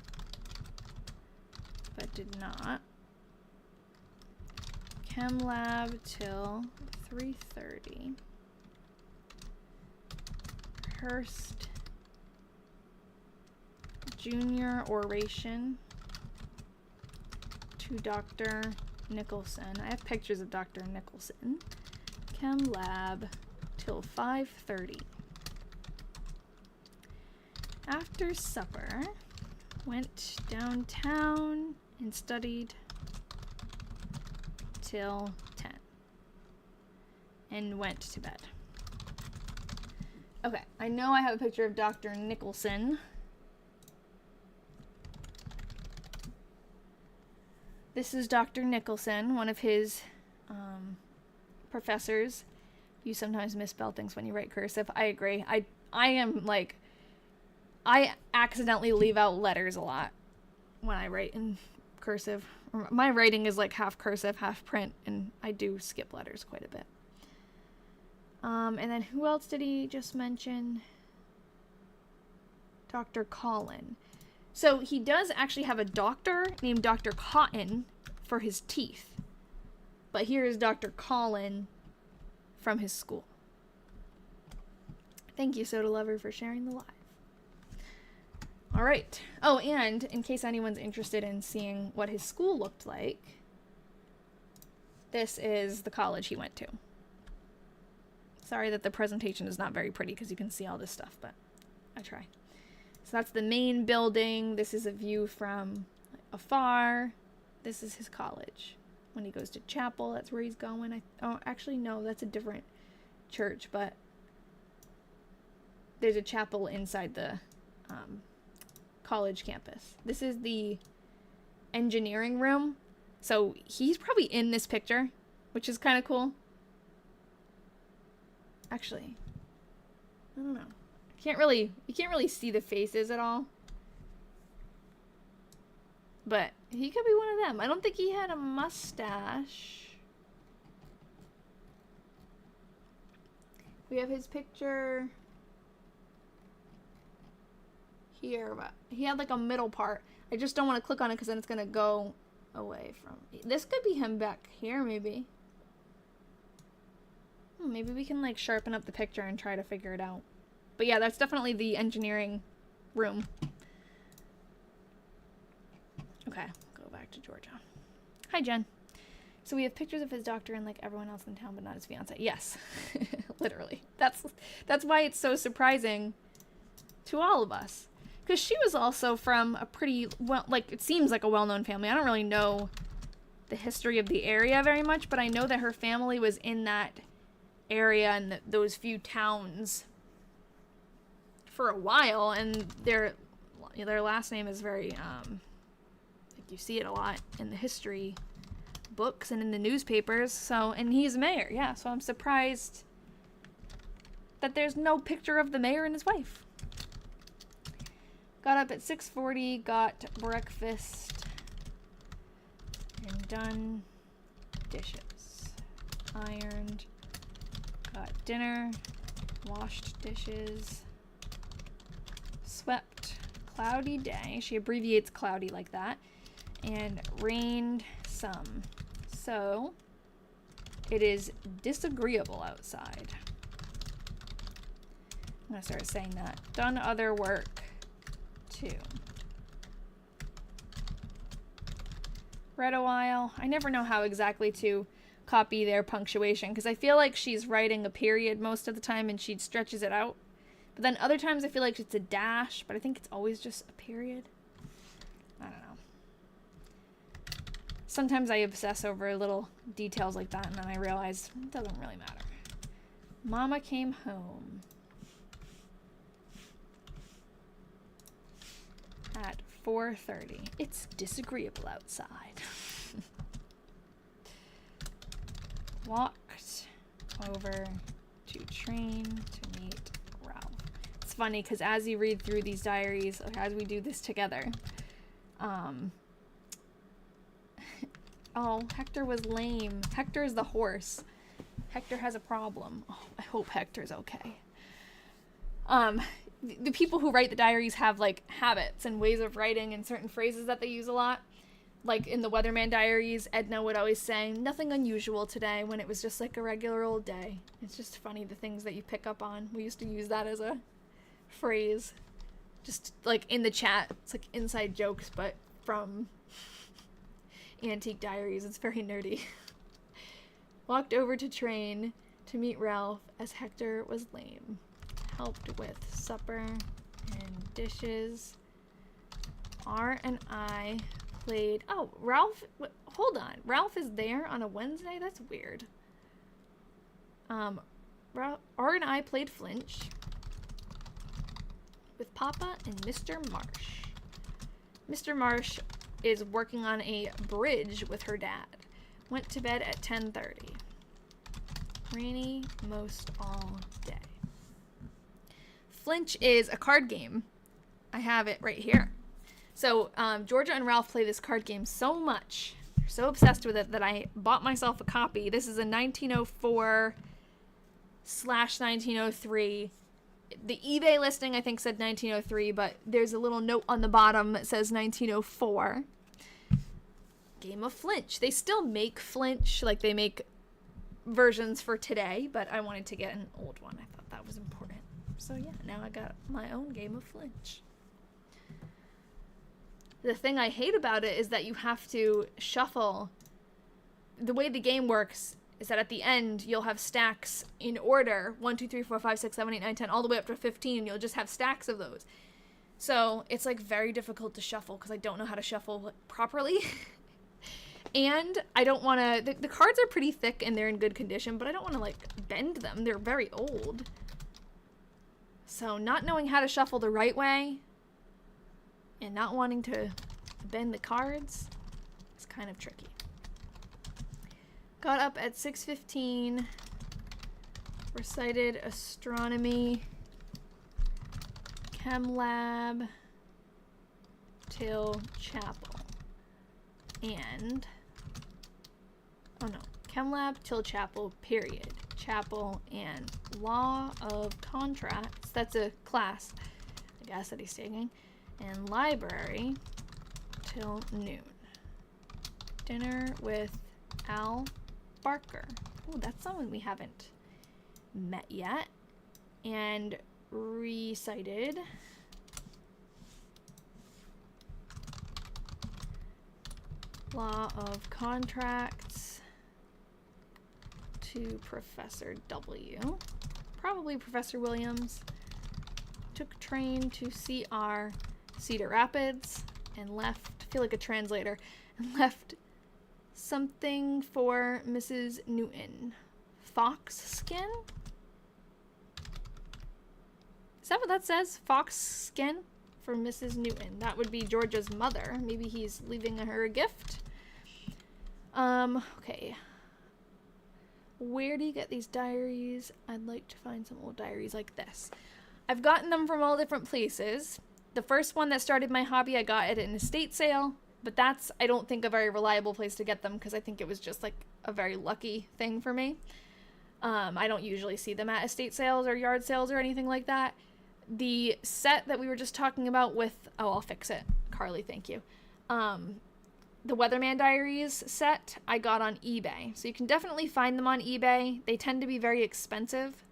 but did not. Chem lab till 3:30. Hearst junior oration to Dr. Nicholson. I have pictures of Dr. Nicholson. Chem lab till 5:30. After supper, went downtown and studied till 10. And went to bed. Okay, I know I have a picture of Dr. Nicholson. This is Dr. Nicholson, one of his professors. You sometimes misspell things when you write cursive. I agree. I am like, I accidentally leave out letters a lot when I write in cursive. My writing is like half cursive, half print, and I do skip letters quite a bit. And then who else did he just mention? Dr. Collin. So he does actually have a doctor named Dr. Cotton for his teeth. But here is Dr. Collin from his school. Thank you, Soda Lover, for sharing the live. All right. Oh, and in case anyone's interested in seeing what his school looked like, this is the college he went to. Sorry that the presentation is not very pretty because you can see all this stuff, but I try. So that's the main building. This is a view from afar. This is his college. When he goes to chapel, that's where he's going. Oh, actually, no, that's a different church, but there's a chapel inside the college campus. This is the engineering room. So he's probably in this picture, which is kind of cool. Actually, I don't know. You can't really see the faces at all. But he could be one of them. I don't think he had a mustache. We have his picture here, but he had like a middle part. I just don't want to click on it because then it's going to go away from... This could be him back here, maybe. Maybe we can like sharpen up the picture and try to figure it out. But yeah, that's definitely the engineering room. Okay, go back to Georgia. Hi, Jen. So we have pictures of his doctor and like everyone else in town, but not his fiance. Yes, literally. That's why it's so surprising to all of us. Because she was also from a pretty, well, like it seems like a well-known family. I don't really know the history of the area very much, but I know that her family was in that area and those few towns for a while, and their last name is very like you see it a lot in the history books and in the newspapers. So, and he's mayor, yeah, so I'm surprised that there's no picture of the mayor and his wife. Got up at 6:40, got breakfast and done dishes, ironed, got dinner, washed dishes, swept, cloudy day. She abbreviates cloudy like that. And rained some. So, it is disagreeable outside. I'm going to start saying that. Done other work, too. Read a while. I never know how exactly to copy their punctuation, because I feel like she's writing a period most of the time and she stretches it out. But then other times I feel like it's a dash, but I think it's always just a period. I don't know. Sometimes I obsess over little details like that and then I realize it doesn't really matter. Mama came home at 4:30. It's disagreeable outside. Walked over to train to meet Ralph. It's funny because as you read through these diaries, or as we do this together, oh, Hector was lame. Hector is the horse. Hector has a problem. Oh, I hope Hector's okay. The people who write the diaries have like habits and ways of writing and certain phrases that they use a lot. Like in the Weatherman Diaries, Edna would always say, "Nothing unusual today," when it was just like a regular old day. It's just funny the things that you pick up on. We used to use that as a phrase. Just like in the chat. It's like inside jokes, but from... Antique Diaries. It's very nerdy. Walked over to train to meet Ralph as Hector was lame. Helped with supper and dishes. R and I played... Oh, Ralph... Hold on. Ralph is there on a Wednesday? That's weird. R and I played Flinch with Papa and Mr. Marsh. Mr. Marsh is working on a bridge with her dad. Went to bed at 10:30. Rainy most all day. Flinch is a card game. I have it right here. So Georgia and Ralph play this card game so much. They're so obsessed with it that I bought myself a copy. This is a 1904/1903. The eBay listing, I think, said 1903, but there's a little note on the bottom that says 1904. Game of Flinch. They still make Flinch, like they make versions for today, but I wanted to get an old one. I thought that was important. So yeah, now I got my own Game of Flinch. The thing I hate about it is that you have to shuffle. The way the game works is that at the end, you'll have stacks in order. 1, 2, 3, 4, 5, 6, 7, 8, 9, 10, all the way up to 15. You'll just have stacks of those. So it's like very difficult to shuffle because I don't know how to shuffle properly. And I don't want to... The cards are pretty thick and they're in good condition, but I don't want to, like, bend them. They're very old. So not knowing how to shuffle the right way and not wanting to bend the cards is kind of tricky. Got up at 6:15, recited astronomy, chem lab, till chapel, and, oh no, chem lab till chapel, period. Chapel and law of contracts, that's a class, I guess, that he's taking, and library till noon. Dinner with Al Barker. Oh, that's someone we haven't met yet. And recited law of contracts to Professor W. Probably Professor Williams. Took train to CR Cedar Rapids and left, I feel like a translator, and left something for Mrs. Newton. Fox skin? Is that what that says? Fox skin for Mrs. Newton. That would be Georgia's mother. Maybe he's leaving her a gift. Okay. Where do you get these diaries? I'd like to find some old diaries like this. I've gotten them from all different places. The first one that started my hobby, I got at an estate sale. But that's, I don't think, a very reliable place to get them because I think it was just like a very lucky thing for me. I don't usually see them at estate sales or yard sales or anything like that. The set that we were just talking about with, oh, I'll fix it. Carly, thank you. The Weatherman Diaries set I got on eBay. So you can definitely find them on eBay. They tend to be very expensive.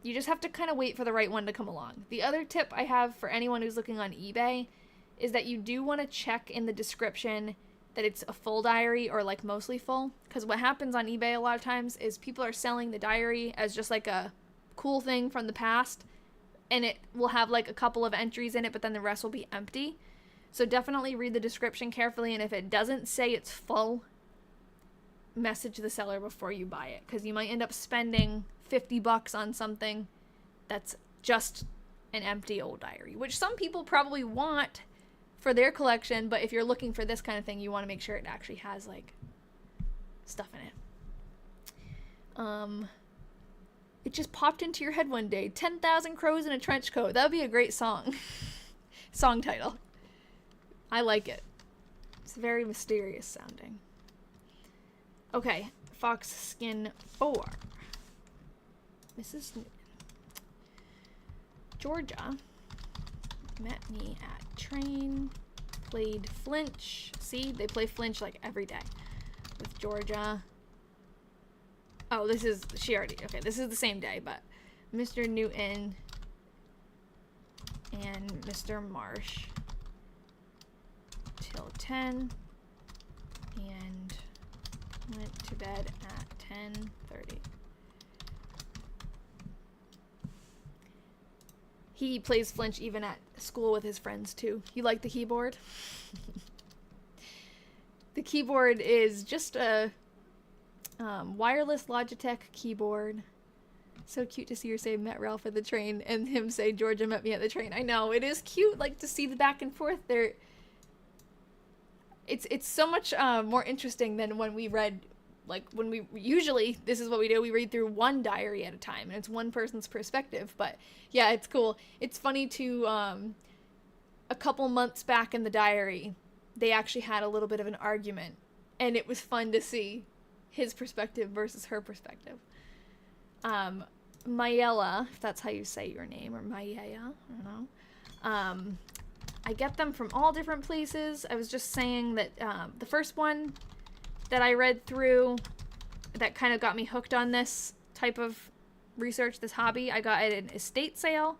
You just have to kind of wait for the right one to come along. The other tip I have for anyone who's looking on eBay is that you do want to check in the description that it's a full diary or like mostly full. Because what happens on eBay a lot of times is people are selling the diary as just like a cool thing from the past. And it will have like a couple of entries in it, but then the rest will be empty. So definitely read the description carefully. And if it doesn't say it's full, message the seller before you buy it. Because you might end up spending $50 on something that's just an empty old diary. Which some people probably want for their collection, but if you're looking for this kind of thing, you want to make sure it actually has like stuff in it. It just popped into your head one day. 10,000 crows in a trench coat. That would be a great song. Song title. I like it. It's very mysterious sounding. Okay, Fox Skin 4. Mrs. Newton. Georgia met me at train, played Flinch. See, they play Flinch like every day with Georgia. Oh, this is, she already, okay, this is the same day, but Mr. Newton and Mr. Marsh till 10, and went to bed at 10:30. He plays Flinch even at school with his friends too. You like the keyboard? The keyboard is just a wireless Logitech keyboard. So cute to see her say met Ralph at the train and him say Georgia met me at the train. I know, it is cute, like, to see the back and forth there. It's so much more interesting than when we read, like, when we usually, this is what we do, we read through one diary at a time and it's one person's perspective. But yeah, it's cool. It's funny to a couple months back in the diary, they actually had a little bit of an argument and it was fun to see his perspective versus her perspective. Mayella, if that's how you say your name, or Mayella, I don't know. I get them from all different places. I was just saying that the first one that I read through that kind of got me hooked on this type of research, this hobby, I got at an estate sale.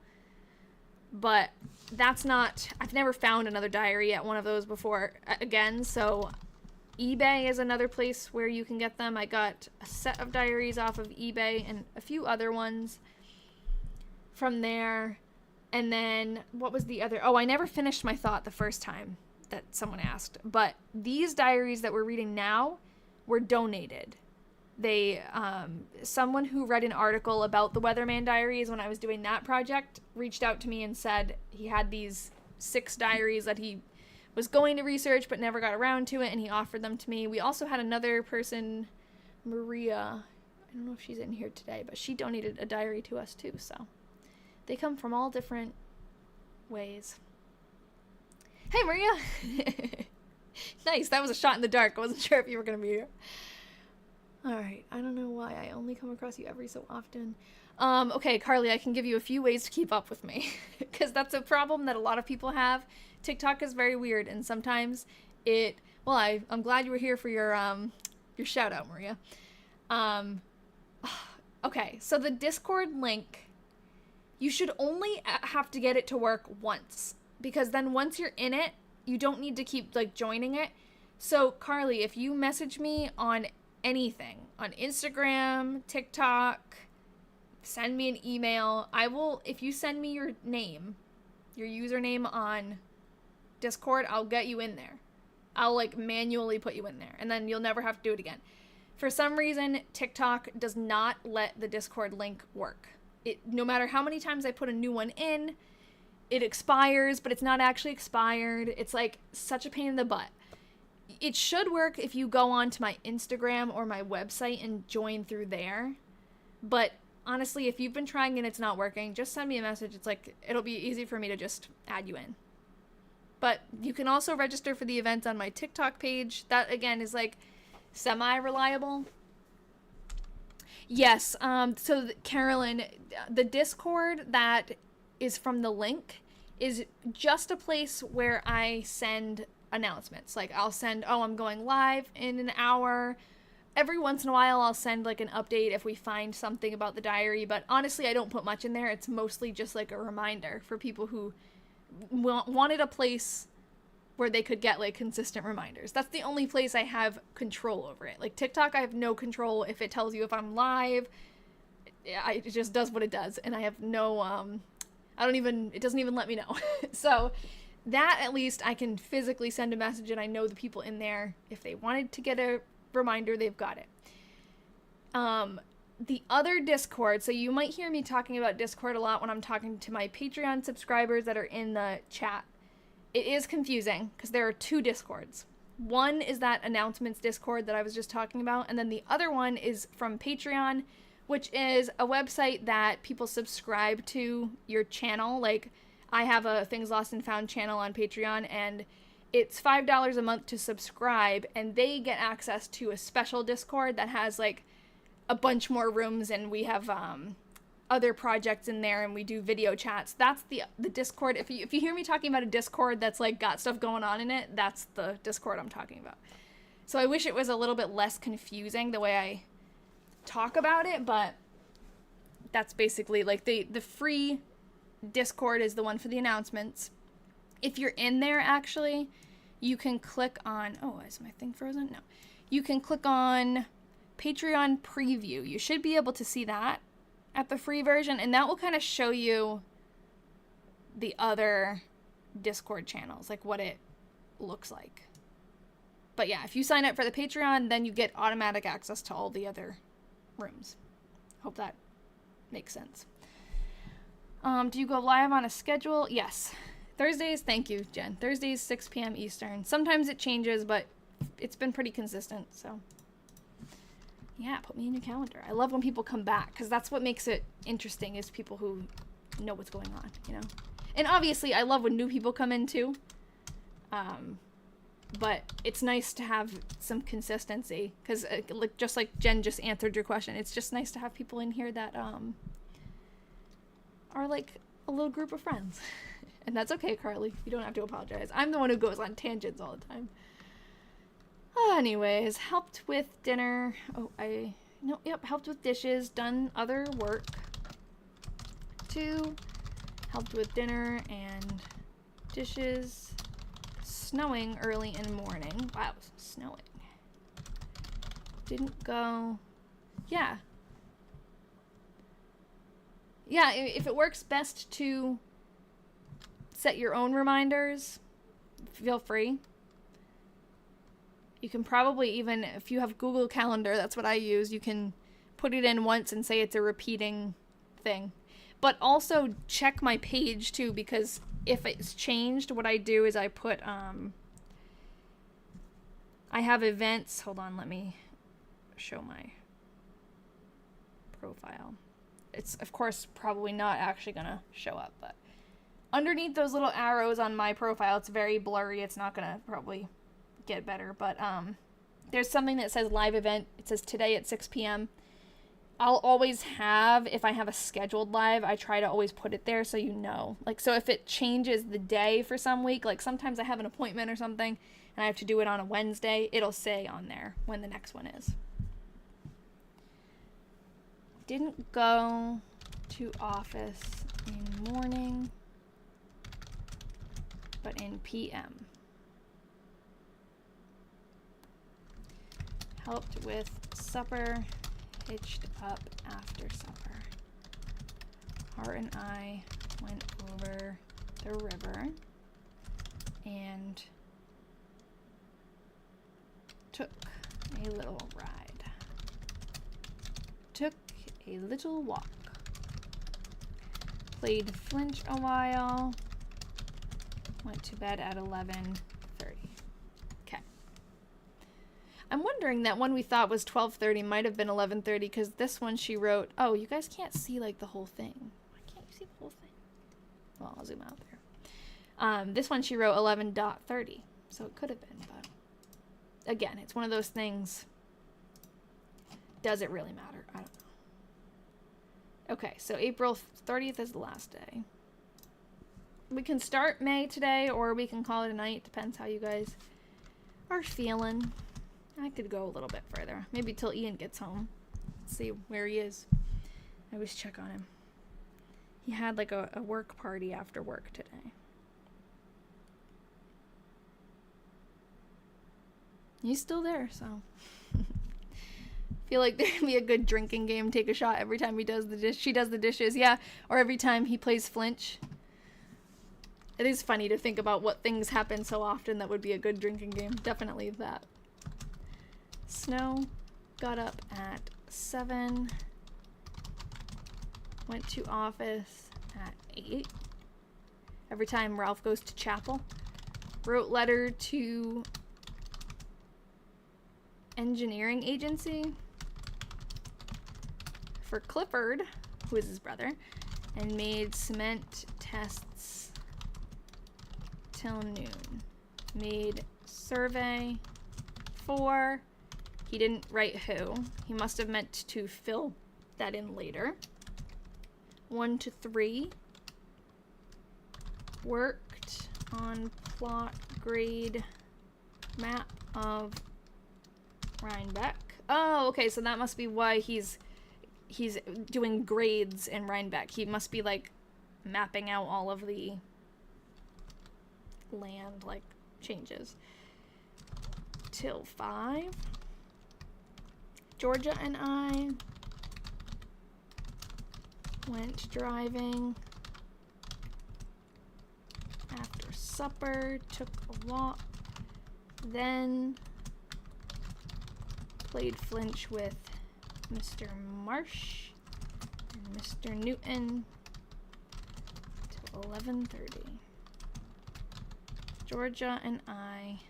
But that's not, I've never found another diary at one of those before again, so eBay is another place where you can get them. I got a set of diaries off of eBay and a few other ones from there. And then, what was the other? Oh, I never finished my thought the first time that someone asked. But these diaries that we're reading now were donated. They, someone who read an article about the Weatherman Diaries when I was doing that project reached out to me and said he had these 6 diaries that he was going to research but never got around to it, and he offered them to me. We also had another person, Maria, I don't know if she's in here today, but she donated a diary to us too, so they come from all different ways. Hey, Maria! Nice, that was a shot in the dark. I wasn't sure if you were going to be here. Alright, I don't know why I only come across you every so often. Okay, Carly, I can give you a few ways to keep up with me, because that's a problem that a lot of people have. TikTok is very weird, and sometimes it, well, I'm glad you were here for your shout out, Maria. Okay, so the Discord link, you should only have to get it to work once, because then once you're in it, you don't need to keep, like, joining it. So, Carly, if you message me on anything, on Instagram, TikTok, send me an email, I will, if you send me your name, your username on Discord, I'll get you in there. I'll, like, manually put you in there, and then you'll never have to do it again. For some reason, TikTok does not let the Discord link work. No matter how many times I put a new one in, it expires, but it's not actually expired. It's, like, such a pain in the butt. It should work if you go onto my Instagram or my website and join through there. But honestly, if you've been trying and it's not working, just send me a message. It's like, it'll be easy for me to just add you in. But you can also register for the events on my TikTok page. That, again, is, like, semi-reliable. Yes, so Carolyn, the Discord that is from the link is just a place where I send announcements. Like, I'll send, oh, I'm going live in an hour. Every once in a while, I'll send, like, an update if we find something about the diary. But honestly, I don't put much in there. It's mostly just, like, a reminder for people who wanted a place where they could get, like, consistent reminders. That's the only place I have control over it. Like, TikTok, I have no control if it tells you if I'm live. It just does what it does, and I have no, it doesn't even let me know. So that, at least, I can physically send a message, and I know the people in there, if they wanted to get a reminder, they've got it. The other Discord, so you might hear me talking about Discord a lot when I'm talking to my Patreon subscribers that are in the chat. It is confusing, because there are 2 Discords. One is that announcements Discord that I was just talking about, and then the other one is from Patreon, which is a website that people subscribe to your channel. Like, I have a Things Lost and Found channel on Patreon, and it's $5 a month to subscribe, and they get access to a special Discord that has, like, a bunch more rooms, and we have other projects in there, and we do video chats. That's the Discord. If you hear me talking about a Discord that's, like, got stuff going on in it, that's the Discord I'm talking about. So I wish it was a little bit less confusing the way I talk about it, but that's basically, like, the free Discord is the one for the announcements. If you're in there, actually, you can click on, oh, is my thing frozen? No. You can click on Patreon preview. You should be able to see that at the free version, and that will kind of show you the other Discord channels, like what it looks like. But yeah, if you sign up for the Patreon, then you get automatic access to all the other rooms. Hope that makes sense. Do you go live on a schedule? Yes. Thursdays, thank you, Jen. Thursdays, 6 p.m. Eastern. Sometimes it changes, but it's been pretty consistent, so. Yeah, put me in your calendar. I love when people come back, because that's what makes it interesting, is people who know what's going on, you know? And obviously, I love when new people come in, too. But it's nice to have some consistency, because like, just like Jen just answered your question, it's just nice to have people in here that are like a little group of friends. And that's okay, Carly. You don't have to apologize. I'm the one who goes on tangents all the time. Anyways, helped with dinner. Helped with dishes, done other work. 2, helped with dinner and dishes. Snowing early in the morning. Wow, snowing. Didn't go. Yeah. Yeah, if it works best to set your own reminders, feel free. You can probably even, if you have Google Calendar, that's what I use, you can put it in once and say it's a repeating thing. But also check my page too, because if it's changed, what I do is I put, I have events. Hold on, let me show my profile. It's, of course, probably not actually gonna show up, but underneath those little arrows on my profile, it's very blurry. It's not gonna probably get better, but there's something that says live event. It says today at 6 p.m. I'll always have, if I have a scheduled live, I try to always put it there so you know. Like, so if it changes the day for some week, like sometimes I have an appointment or something and I have to do it on a Wednesday, it'll say on there when the next one is. Didn't go to office in morning, but in PM. Helped with supper, hitched up after supper. Hart and I went over the river and took a little ride. Took a little walk. Played flinch a while. Went to bed at 11:30. Okay. I'm wondering, that one we thought was 12:30 might have been 11:30, because this one she wrote, oh, you guys can't see like the whole thing. Why can't you see the whole thing? Well, I'll zoom out there. This one she wrote 11:30, so it could have been, but again, it's one of those things. Does it really matter? I don't know. Okay, so April 30th is the last day. We can start May today, or we can call it a night. Depends how you guys are feeling. I could go a little bit further. Maybe till Ian gets home. Let's see where he is. I always check on him. He had like a work party after work today. He's still there, so. Feel like there'd be a good drinking game. Take a shot every time he does the dish. She does the dishes, yeah. Or every time he plays flinch. It is funny to think about what things happen so often that would be a good drinking game. Definitely that. Snow. Got up at 7. Went to office at 8. Every time Ralph goes to chapel. Wrote letter to engineering agency for Clifford, who is his brother, and made cement tests till noon. Made survey for, he didn't write who. He must have meant to fill that in later. 1 to 3. Worked on plot grade map of Rhinebeck. Oh, okay, so that must be why he's doing grades in Rhinebeck. He must be like mapping out all of the land, like changes. Till 5. Georgia and I went driving. After supper, took a walk. Then played flinch with Mr. Marsh and Mr. Newton till 11:30. Georgia and I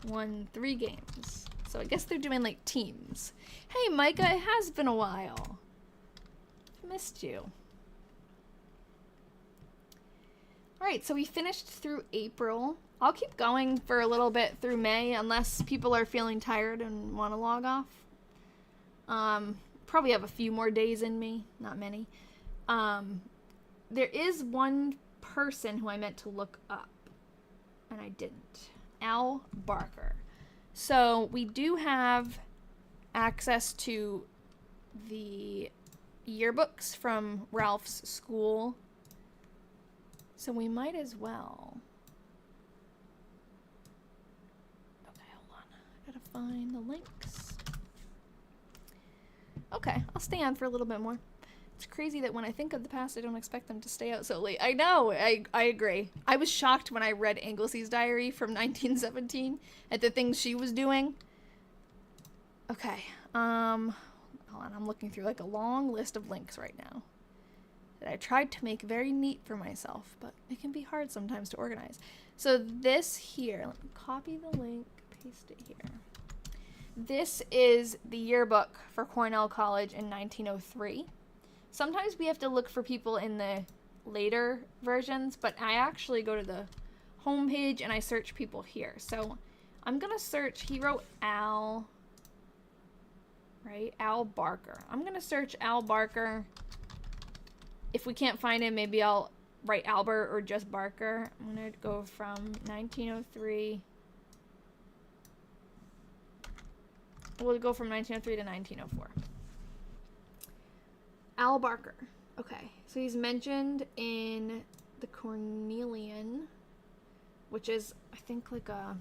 won 3 games. So I guess they're doing like teams. Hey Micah, it has been a while. Missed you. Alright, so we finished through April. I'll keep going for a little bit through May unless people are feeling tired and want to log off. Probably have a few more days in me, not many. There is one person who I meant to look up, and I didn't. Al Barker. So we do have access to the yearbooks from Ralph's school. So we might as well. Okay, hold on. I gotta find the links. Okay, I'll stay on for a little bit more. It's crazy that when I think of the past, I don't expect them to stay out so late. I know, I agree. I was shocked when I read Anglesey's diary from 1917 at the things she was doing. Okay, hold on, I'm looking through like a long list of links right now that I tried to make very neat for myself, but it can be hard sometimes to organize. So this here, let me copy the link, paste it here. This is the yearbook for Cornell College in 1903. Sometimes we have to look for people in the later versions, but I actually go to the homepage and I search people here. So I'm gonna search, he wrote Al, right? Al Barker. I'm gonna search Al Barker. If we can't find him, maybe I'll write Albert or just Barker. I'm gonna go from 1903. We'll go from 1903 to 1904. Al Barker. Okay, so he's mentioned in the Cornelian, which is, I think, like a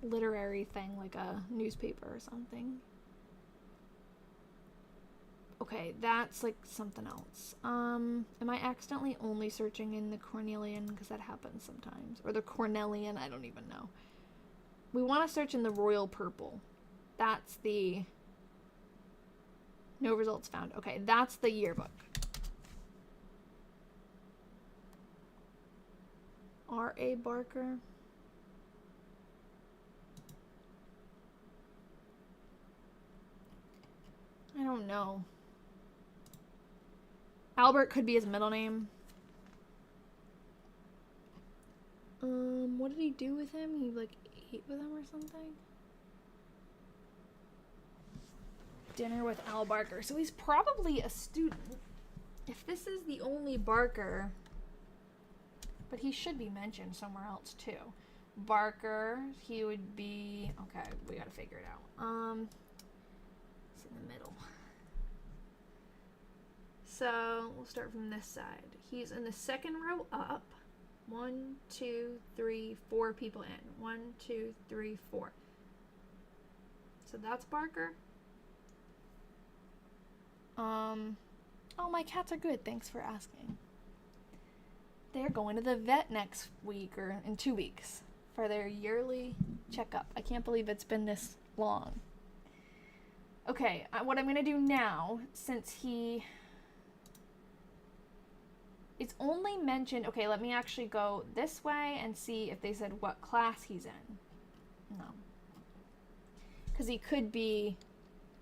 literary thing, like a newspaper or something. Okay, that's like something else. Am I accidentally only searching in the Cornelian? Because that happens sometimes. Or the Cornelian, I don't even know. We want to search in the Royal Purple. That's the... No results found. Okay, that's the yearbook. R.A. Barker. I don't know. Albert could be his middle name. What did he do with him? He, like, ate with him or something? Dinner with Al Barker. So he's probably a student. If this is the only Barker, but he should be mentioned somewhere else too. Barker, he would be, okay, we gotta figure it out. It's in the middle. So we'll start from this side. He's in the second row up. 1, 2, 3, 4 people in. 1, 2, 3, 4. So that's Barker. Oh, my cats are good. Thanks for asking. They're going to the vet next week, or in 2 weeks, for their yearly checkup. I can't believe it's been this long. Okay, what I'm going to do now, since it's only mentioned... Okay, let me actually go this way and see if they said what class he's in. No. Because he could be...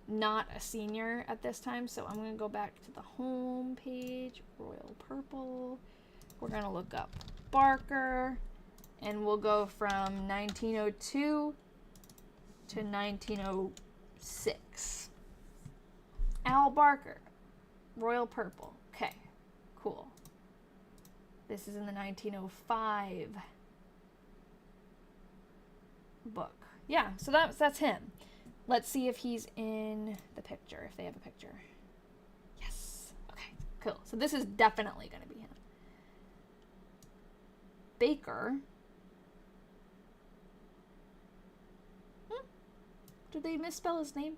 not a senior at this time, so I'm going to go back to the home page, Royal Purple. We're going to look up Barker, and we'll go from 1902 to 1906. Al Barker, Royal Purple. Okay, cool. This is in the 1905 book. Yeah, so that's him. Let's see if he's in the picture, if they have a picture. Yes. Okay, cool. So this is definitely going to be him. Baker. Did they misspell his name?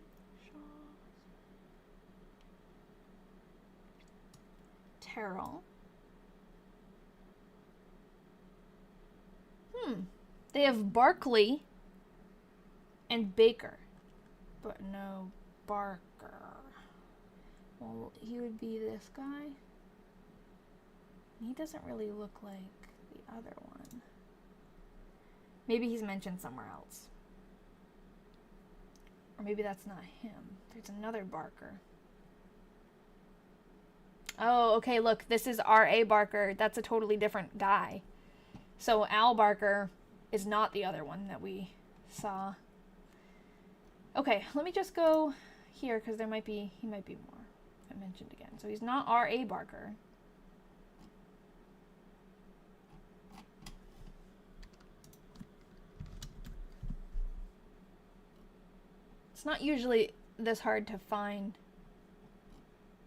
Terrell. They have Barkley and Baker, but no Barker. Well, he would be this guy. He doesn't really look like the other one. Maybe he's mentioned somewhere else. Or maybe that's not him. There's another Barker. Oh, okay, look, this is R.A. Barker. That's a totally different guy. So Al Barker is not the other one that we saw. Okay, let me just go here because he might be more mentioned again. So he's not R.A. Barker. It's not usually this hard to find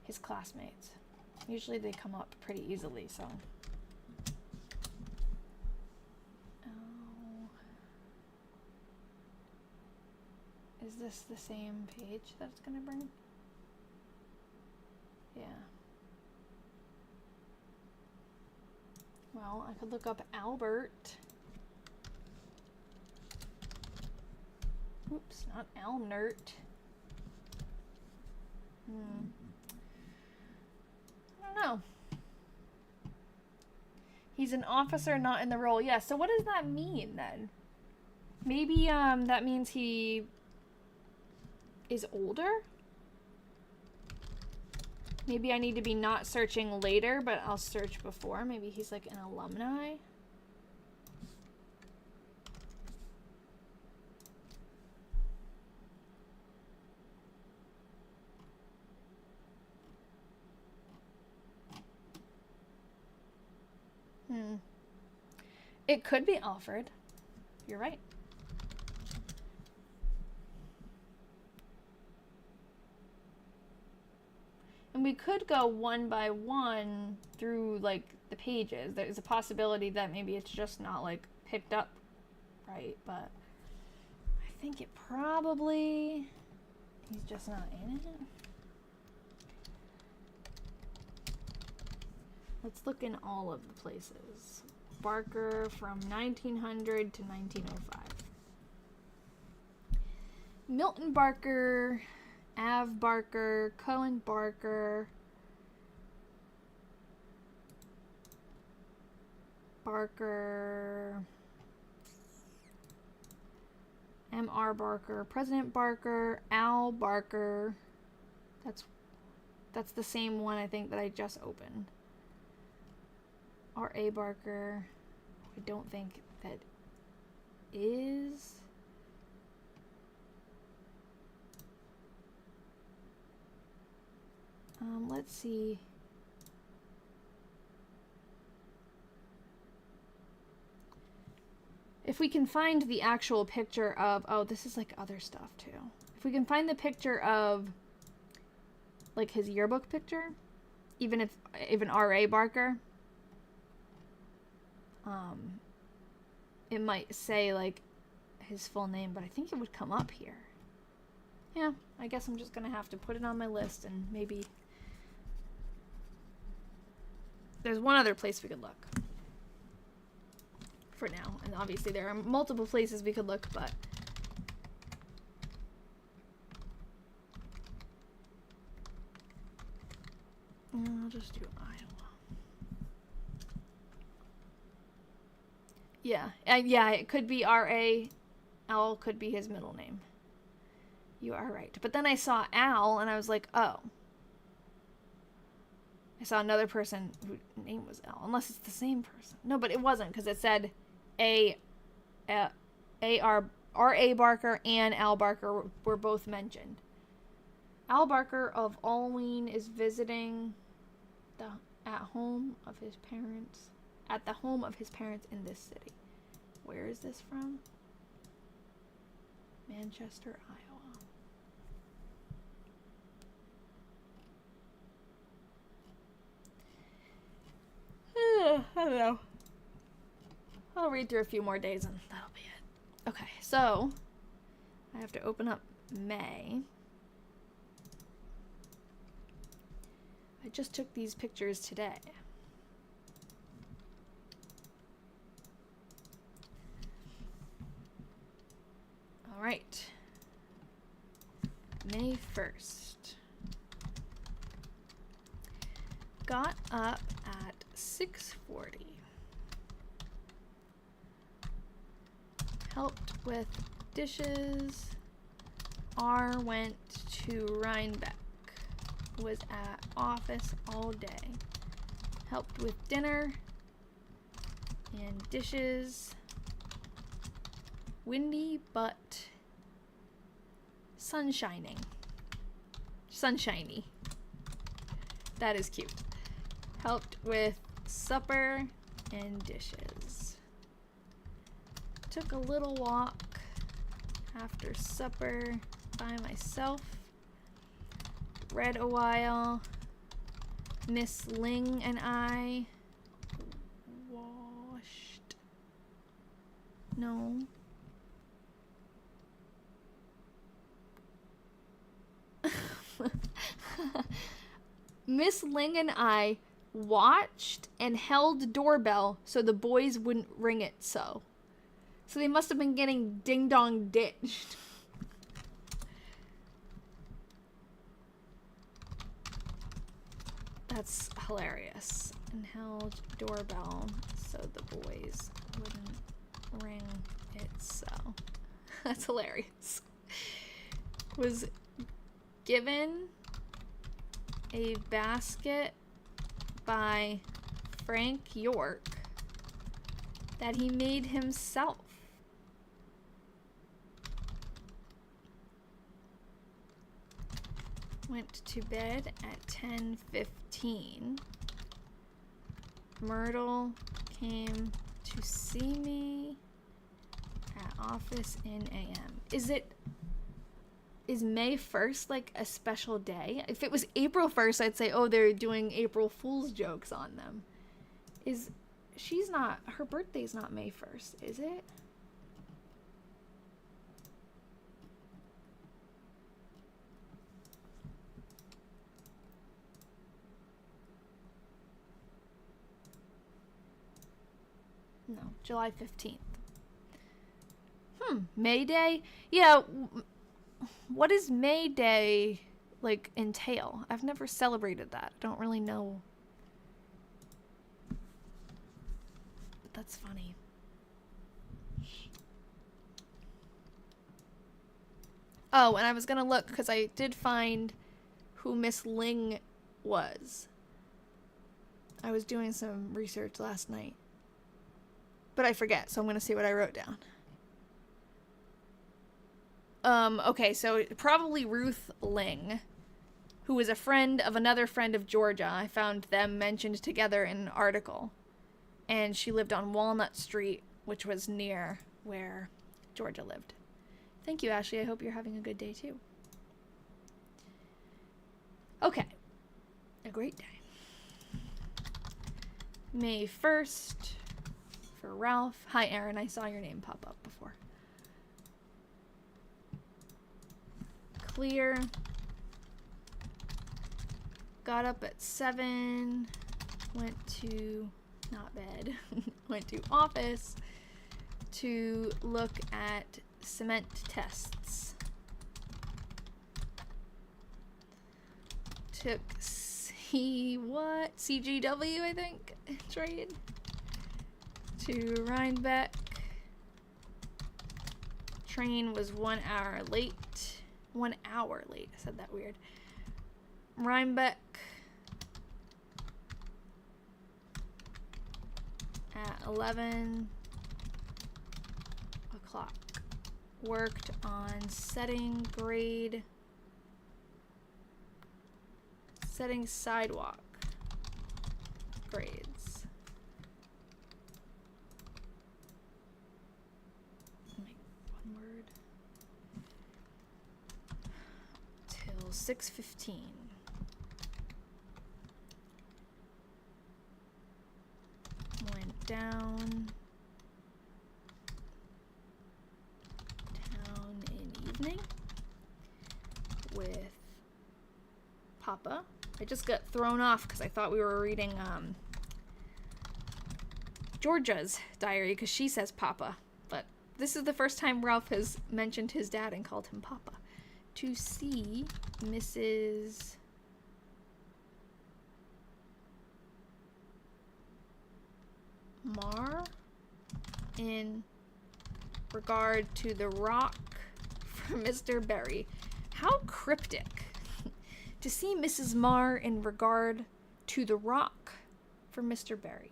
his classmates. Usually they come up pretty easily, so. Oh. Is this the same page that it's gonna bring? Yeah. Well, I could look up Albert. Oops, not Alnert. I don't know. He's an officer not in the role. Yeah, so what does that mean then? Maybe that means he is older? Maybe I need to be not searching later, but I'll search before. Maybe he's like an alumni. It could be Alfred. You're right. And we could go one by one through, like, the pages. There's a possibility that maybe it's just not, like, picked up right, but I think it probably... He's just not in it. Let's look in all of the places. Barker from 1900 to 1905. Milton Barker, Av Barker, Cohen Barker, Barker, M.R. Barker, President Barker, Al Barker. That's the same one I think that I just opened. R.A. Barker, I don't think that is. Let's see. If we can find the actual picture of, oh, this is like other stuff too. If we can find the picture of, like, his yearbook picture, even R.A. Barker, it might say, like, his full name, but I think it would come up here. Yeah, I guess I'm just gonna have to put it on my list and maybe... There's one other place we could look. For now. And obviously there are multiple places we could look, but... I'll just do Iowa. Yeah, yeah, it could be R.A. Al could be his middle name. You are right. But then I saw Al, and I was like, oh. I saw another person whose name was Al, unless it's the same person. No, but it wasn't, because it said R.A. Barker and Al Barker were both mentioned. Al Barker of Alween is visiting at the home of his parents in this city. Where is this from? Manchester, Iowa. I don't know. I'll read through a few more days and that'll be it. Okay, so I have to open up May. I just took these pictures today. All right. May 1st. Got up at 6:40. Helped with dishes. R went to Rhinebeck. Was at office all day. Helped with dinner and dishes. Windy but sunshining. Sunshiny. That is cute. Helped with supper and dishes. Took a little walk after supper by myself. Read a while. Miss Ling and I washed. No. Miss Ling and I watched and held doorbell so the boys wouldn't ring it so. So they must have been getting ding-dong ditched. That's hilarious. And held doorbell so the boys wouldn't ring it so. That's hilarious. Was given a basket by Frank York that he made himself. Went to bed at 10:15. Myrtle came to see me at office in AM. Is May 1st like a special day? If it was April 1st, I'd say, oh, they're doing April Fool's jokes on them. Her birthday's not May 1st, is it? No, July 15th. May Day? Yeah, what does May Day, like, entail? I've never celebrated that. I don't really know. But that's funny. Oh, and I was gonna look, because I did find who Miss Ling was. I was doing some research last night. But I forget, so I'm gonna see what I wrote down. Okay, so probably Ruth Ling, who was a friend of another friend of Georgia. I found them mentioned together in an article. And she lived on Walnut Street, which was near where Georgia lived. Thank you, Ashley. I hope you're having a good day, too. Okay. A great day. May 1st for Ralph. Hi, Aaron. I saw your name pop up before. Clear. Got up at 7. Went to, not bed, went to office to look at cement tests. Took CGW, I think, trade to Rhinebeck. Train was 1 hour late. 1 hour late. I said that weird. Rhinebeck at 11 o'clock. Worked on setting grade, setting sidewalk grades. One word. Till 6:15. Went down in evening. with Papa. I just got thrown off because I thought we were reading Georgia's diary because she says Papa. But this is the first time Ralph has mentioned his dad and called him Papa. To see Mrs. Marr in regard to the rock for Mr. Berry. How cryptic. To see Mrs. Marr in regard to the rock for Mr. Berry.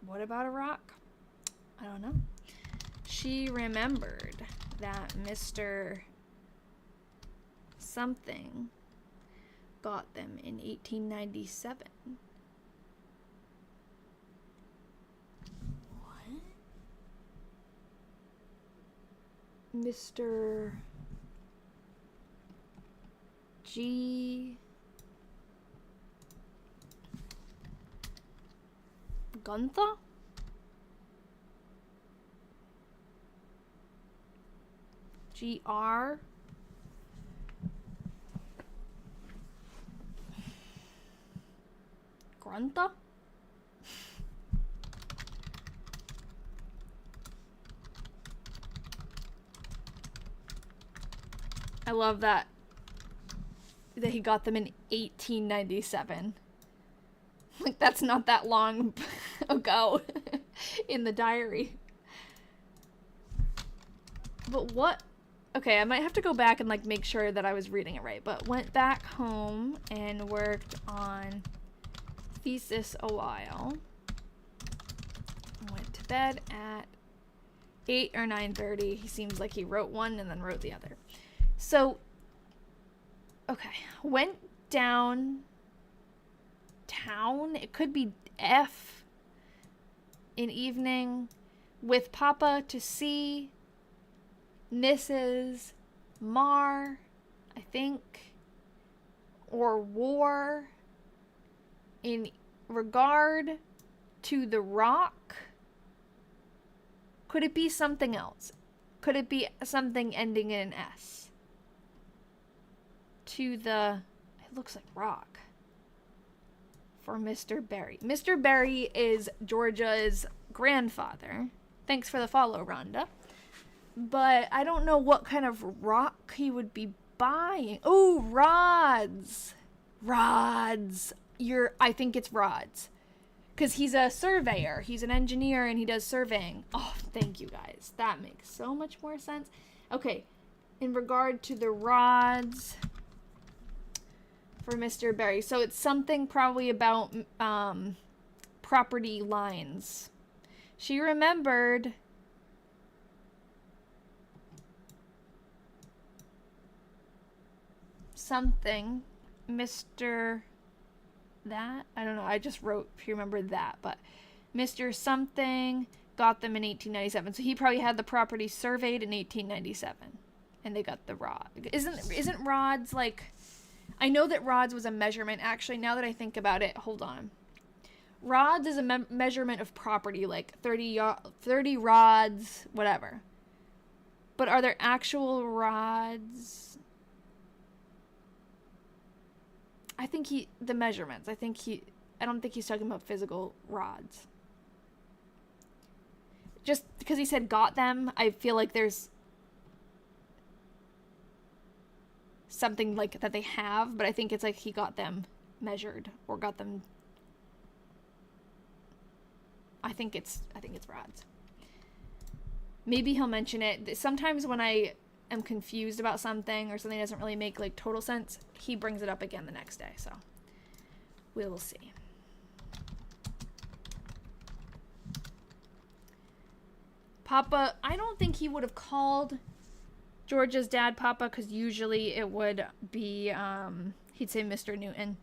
What about a rock? I don't know. She remembered that Mr. something got them in 1897. What? Mr. G. Gunther? G.R. Grunta? I love that he got them in 1897. Like, that's not that long ago in the diary. But what? Okay, I might have to go back and, like, make sure that I was reading it right. But went back home and worked on thesis a while. Went to bed at 8 or 9:30. He seems like he wrote one and then wrote the other. So, okay. Went downtown. It could be F. In evening with Papa to see Mrs. Marr, I think, or war in regard to the rock. Could it be something else? Could it be something ending in an S? To the, it looks like rock. For Mr. Berry. Mr. Berry is Georgia's grandfather. Thanks for the follow, Rhonda. But I don't know what kind of rock he would be buying. Oh, rods. Rods. I think it's rods. Because he's a surveyor. He's an engineer and he does surveying. Oh, thank you guys. That makes so much more sense. Okay. In regard to the rods for Mr. Berry. So it's something probably about property lines. She remembered something. Mr. that? I don't know. I just wrote, if you remember that. But Mr. something got them in 1897. So he probably had the property surveyed in 1897. And they got the rod. Isn't rods like... I know that rods was a measurement. Actually, now that I think about it, hold on. Rods is a measurement of property, like 30 rods, whatever. But are there actual rods? I think the measurements. I don't think he's talking about physical rods. Just because he said got them, I feel like there's something like that they have, but I think it's like he got them measured or got them. I think it's rods. Maybe he'll mention it. Sometimes when I am confused about something or something doesn't really make like total sense, he brings it up again the next day. So we will see. Papa, I don't think he would have called Georgia's dad Papa, because usually it would be, he'd say Mr. Newton.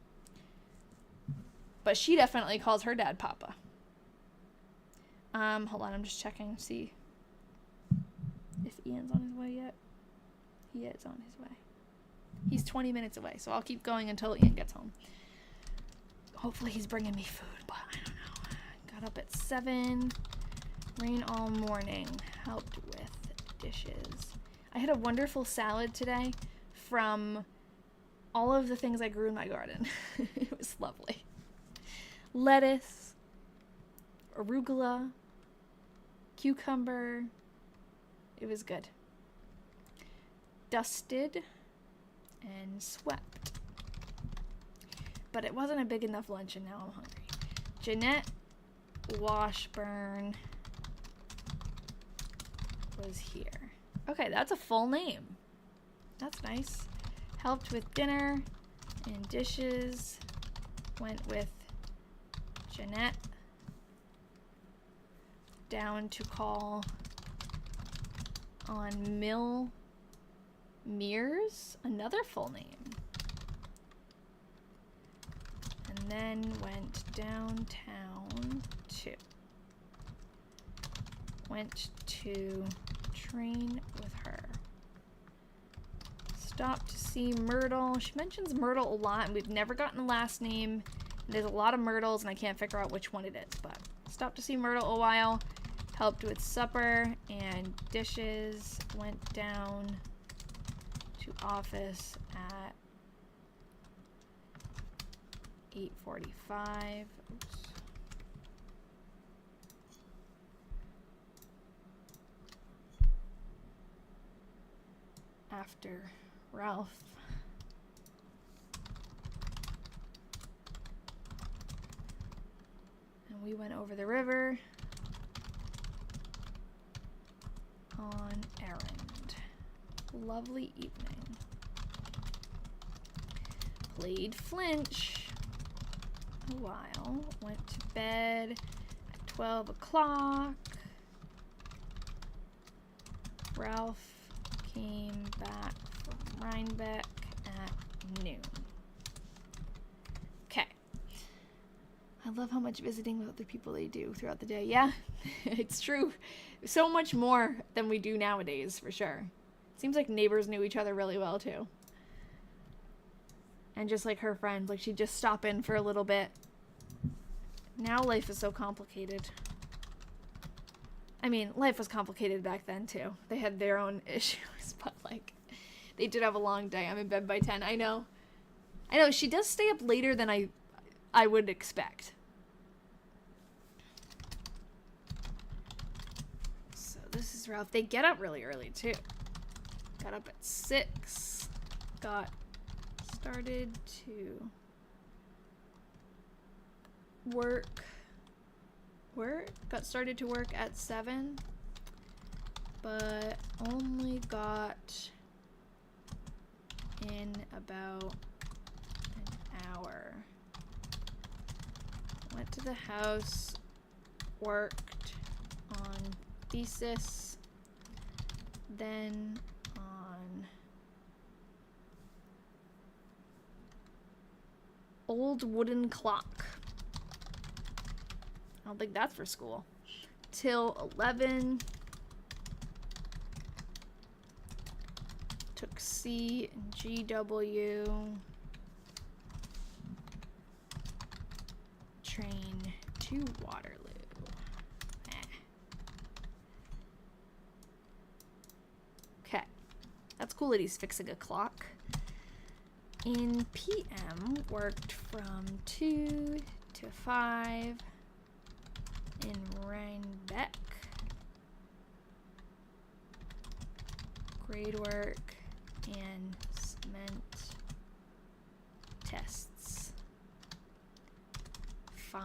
But she definitely calls her dad Papa. Hold on, I'm just checking to see if Ian's on his way yet. He is on his way. He's 20 minutes away, so I'll keep going until Ian gets home. Hopefully he's bringing me food, but I don't know. Got up at 7. Rain all morning. Helped with dishes. I I had a wonderful salad today from all of the things I grew in my garden. It was lovely. Lettuce, arugula, cucumber. It was good. Dusted and swept. But it wasn't a big enough lunch, and now I'm hungry. Jeanette Washburn was here. Okay, that's a full name. That's nice. Helped with dinner and dishes. Went with Jeanette. Down to call on Mill Mears, another full name. And then went downtown to. Went to train with her. Stopped to see Myrtle. She mentions Myrtle a lot, and we've never gotten the last name. There's a lot of Myrtles, and I can't figure out which one it is, but stopped to see Myrtle a while. Helped with supper and dishes. Went down to office at 8:45. Oops. After Ralph. And we went over the river on errand. Lovely evening. Played flinch a while. Went to bed at 12 o'clock. Ralph came back from Rhinebeck at noon. Okay. I love how much visiting with other people they do throughout the day. Yeah, it's true. So much more than we do nowadays, for sure. Seems like neighbors knew each other really well, too. And just like her friends, like she'd just stop in for a little bit. Now life is so complicated. I mean, life was complicated back then, too. They had their own issues, but, like, they did have a long day. I'm in bed by 10. I know. She does stay up later than I would expect. So this is Ralph. They get up really early, too. Got up at 6. Got started to work. Got started to work at 7, but only got in about an hour. Went to the house, worked on thesis, then on old wooden clock. I don't think that's for school. Till 11. Took C and GW. Train to Waterloo. Okay. That's cool that he's fixing a clock. In PM, worked from 2 to 5. In Rhinebeck. Grade work and cement tests. 5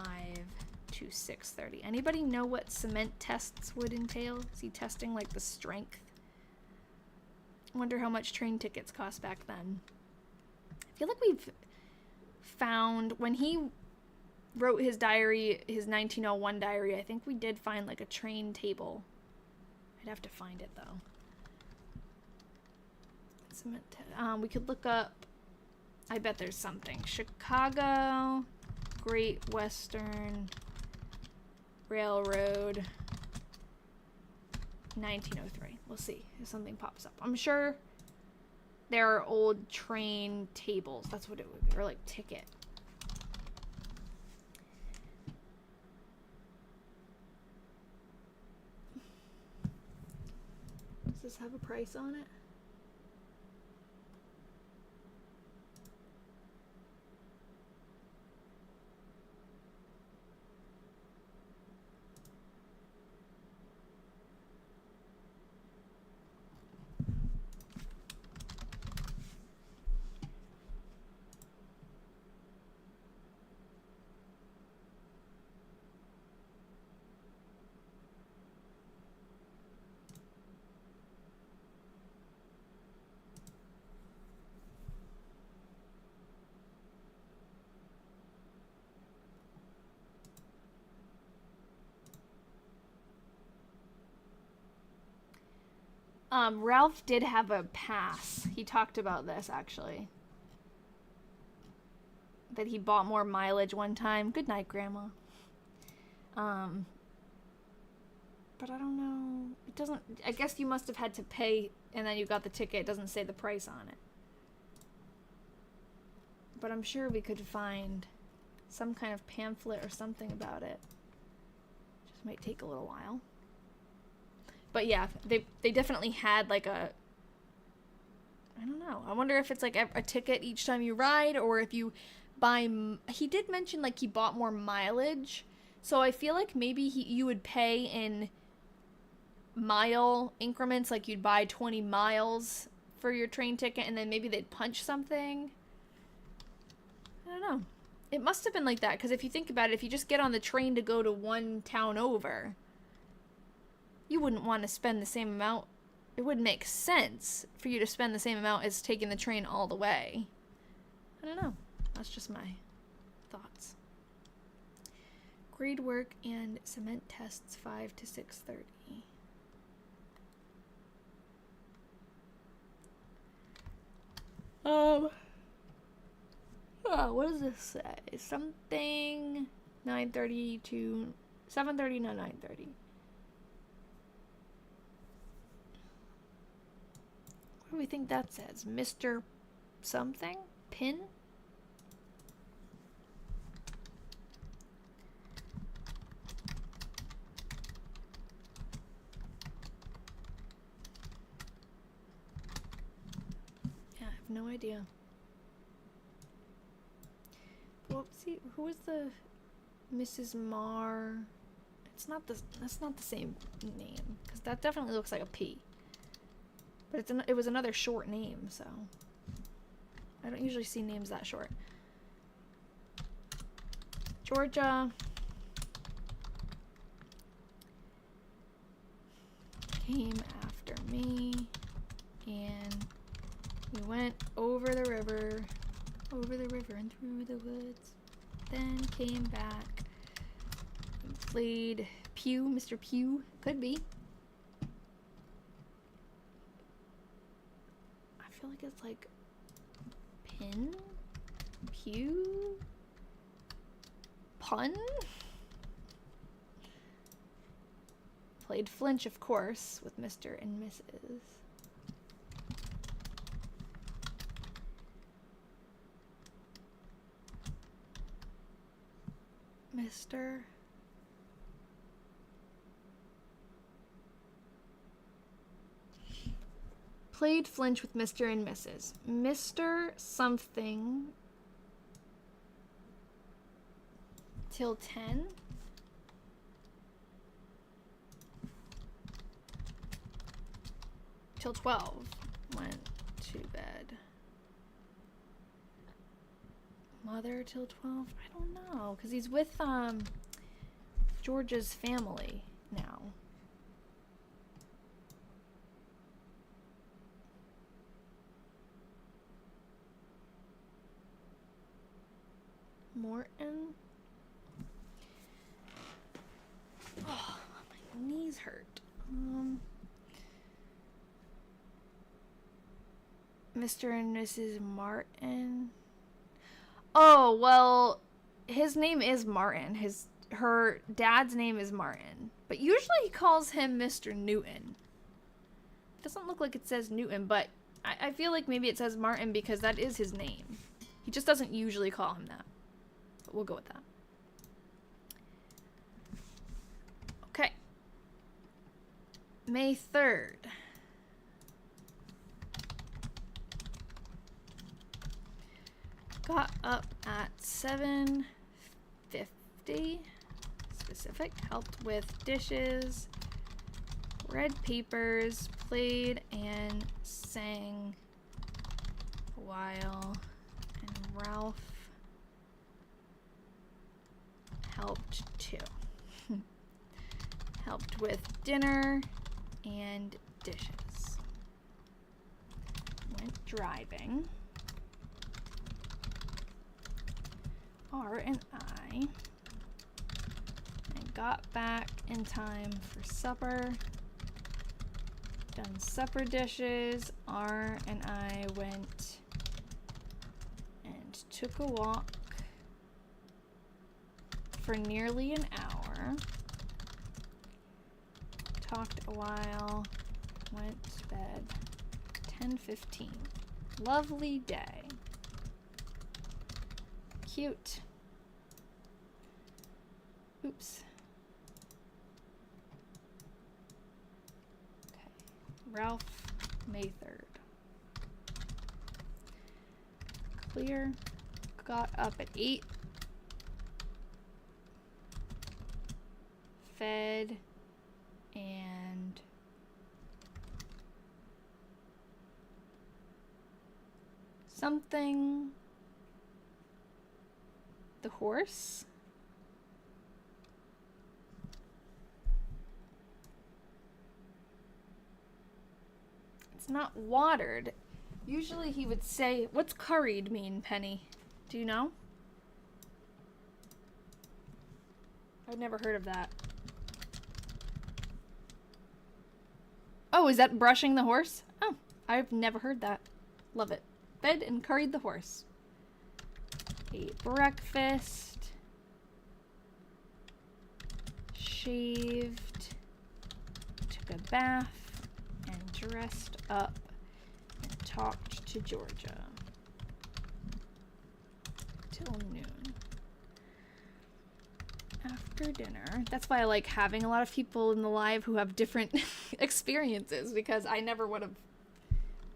to 6:30. Anybody know what cement tests would entail? Is he testing like the strength? I wonder how much train tickets cost back then. I feel like we've found, when he wrote his diary, his 1901 diary, I think we did find like a train table. I'd have to find it though. We could look up, I bet there's something. Chicago Great Western Railroad 1903. We'll see if something pops up. I'm sure there are old train tables. That's what it would be. Or like ticket. Does this have a price on it? Ralph did have a pass. He talked about this, actually. That he bought more mileage one time. Good night, Grandma. But I don't know. It doesn't... I guess you must have had to pay and then you got the ticket. It doesn't say the price on it. But I'm sure we could find some kind of pamphlet or something about it. Just might take a little while. But yeah, they definitely had like a... I don't know. I wonder if it's like a ticket each time you ride, or if you buy... He did mention like he bought more mileage. So I feel like maybe you would pay in mile increments, like you'd buy 20 miles for your train ticket, and then maybe they'd punch something. I don't know. It must have been like that, because if you think about it, if you just get on the train to go to one town over, you wouldn't want to spend the same amount. It wouldn't make sense for you to spend the same amount as taking the train all the way. I don't know. That's just my thoughts. Grade work and cement tests 5 to 6:30. Oh, what does this say? Something 9:30 to 7:30, no, 9:30. What do we think that says? Mr. something? Pin? Yeah, I have no idea. Whoopsie, who is the Mrs. Marr? It's not the, that's not the same name, because that definitely looks like a P. But it was another short name, so I don't usually see names that short. Georgia came after me, and we went over the river and through the woods, then came back and played Pew, Mr. Pew. Could be. I feel like it's like pin, pew, pun. Played flinch, of course, with Mr. and Mrs. Mr. Played flinch with Mr. and Mrs. Mr. something till 10. Till 12 went to bed. Mother till 12? I don't know, because he's with George's family now. Morton? Oh, my knees hurt. Mr. and Mrs. Martin. Oh, well, his name is Martin. Her dad's name is Martin. But usually he calls him Mr. Newton. It doesn't look like it says Newton, but I feel like maybe it says Martin because that is his name. He just doesn't usually call him that. But we'll go with that. Okay. May 3rd. Got up at 7:50. Specific. Helped with dishes. Read papers. Played and sang a while. And Ralph helped too. Helped with dinner and dishes. Went driving. R and I, and got back in time for supper. Done supper dishes. R and I went and took a walk for nearly an hour. Talked a while. Went to bed. 10:15. Lovely day. Cute. Oops. Okay. Ralph, May 3rd. Clear. Got up at 8. Fed. And something. The horse. It's not watered. Usually he would say, what's curried mean, Penny? Do you know? I've never heard of that. Oh, is that brushing the horse? Oh, I've never heard that. Love it. Fed and curried the horse. Ate breakfast. Shaved. Took a bath. And dressed up. And talked to Georgia. Till noon. After dinner. That's why I like having a lot of people in the live who have different experiences, because I never would have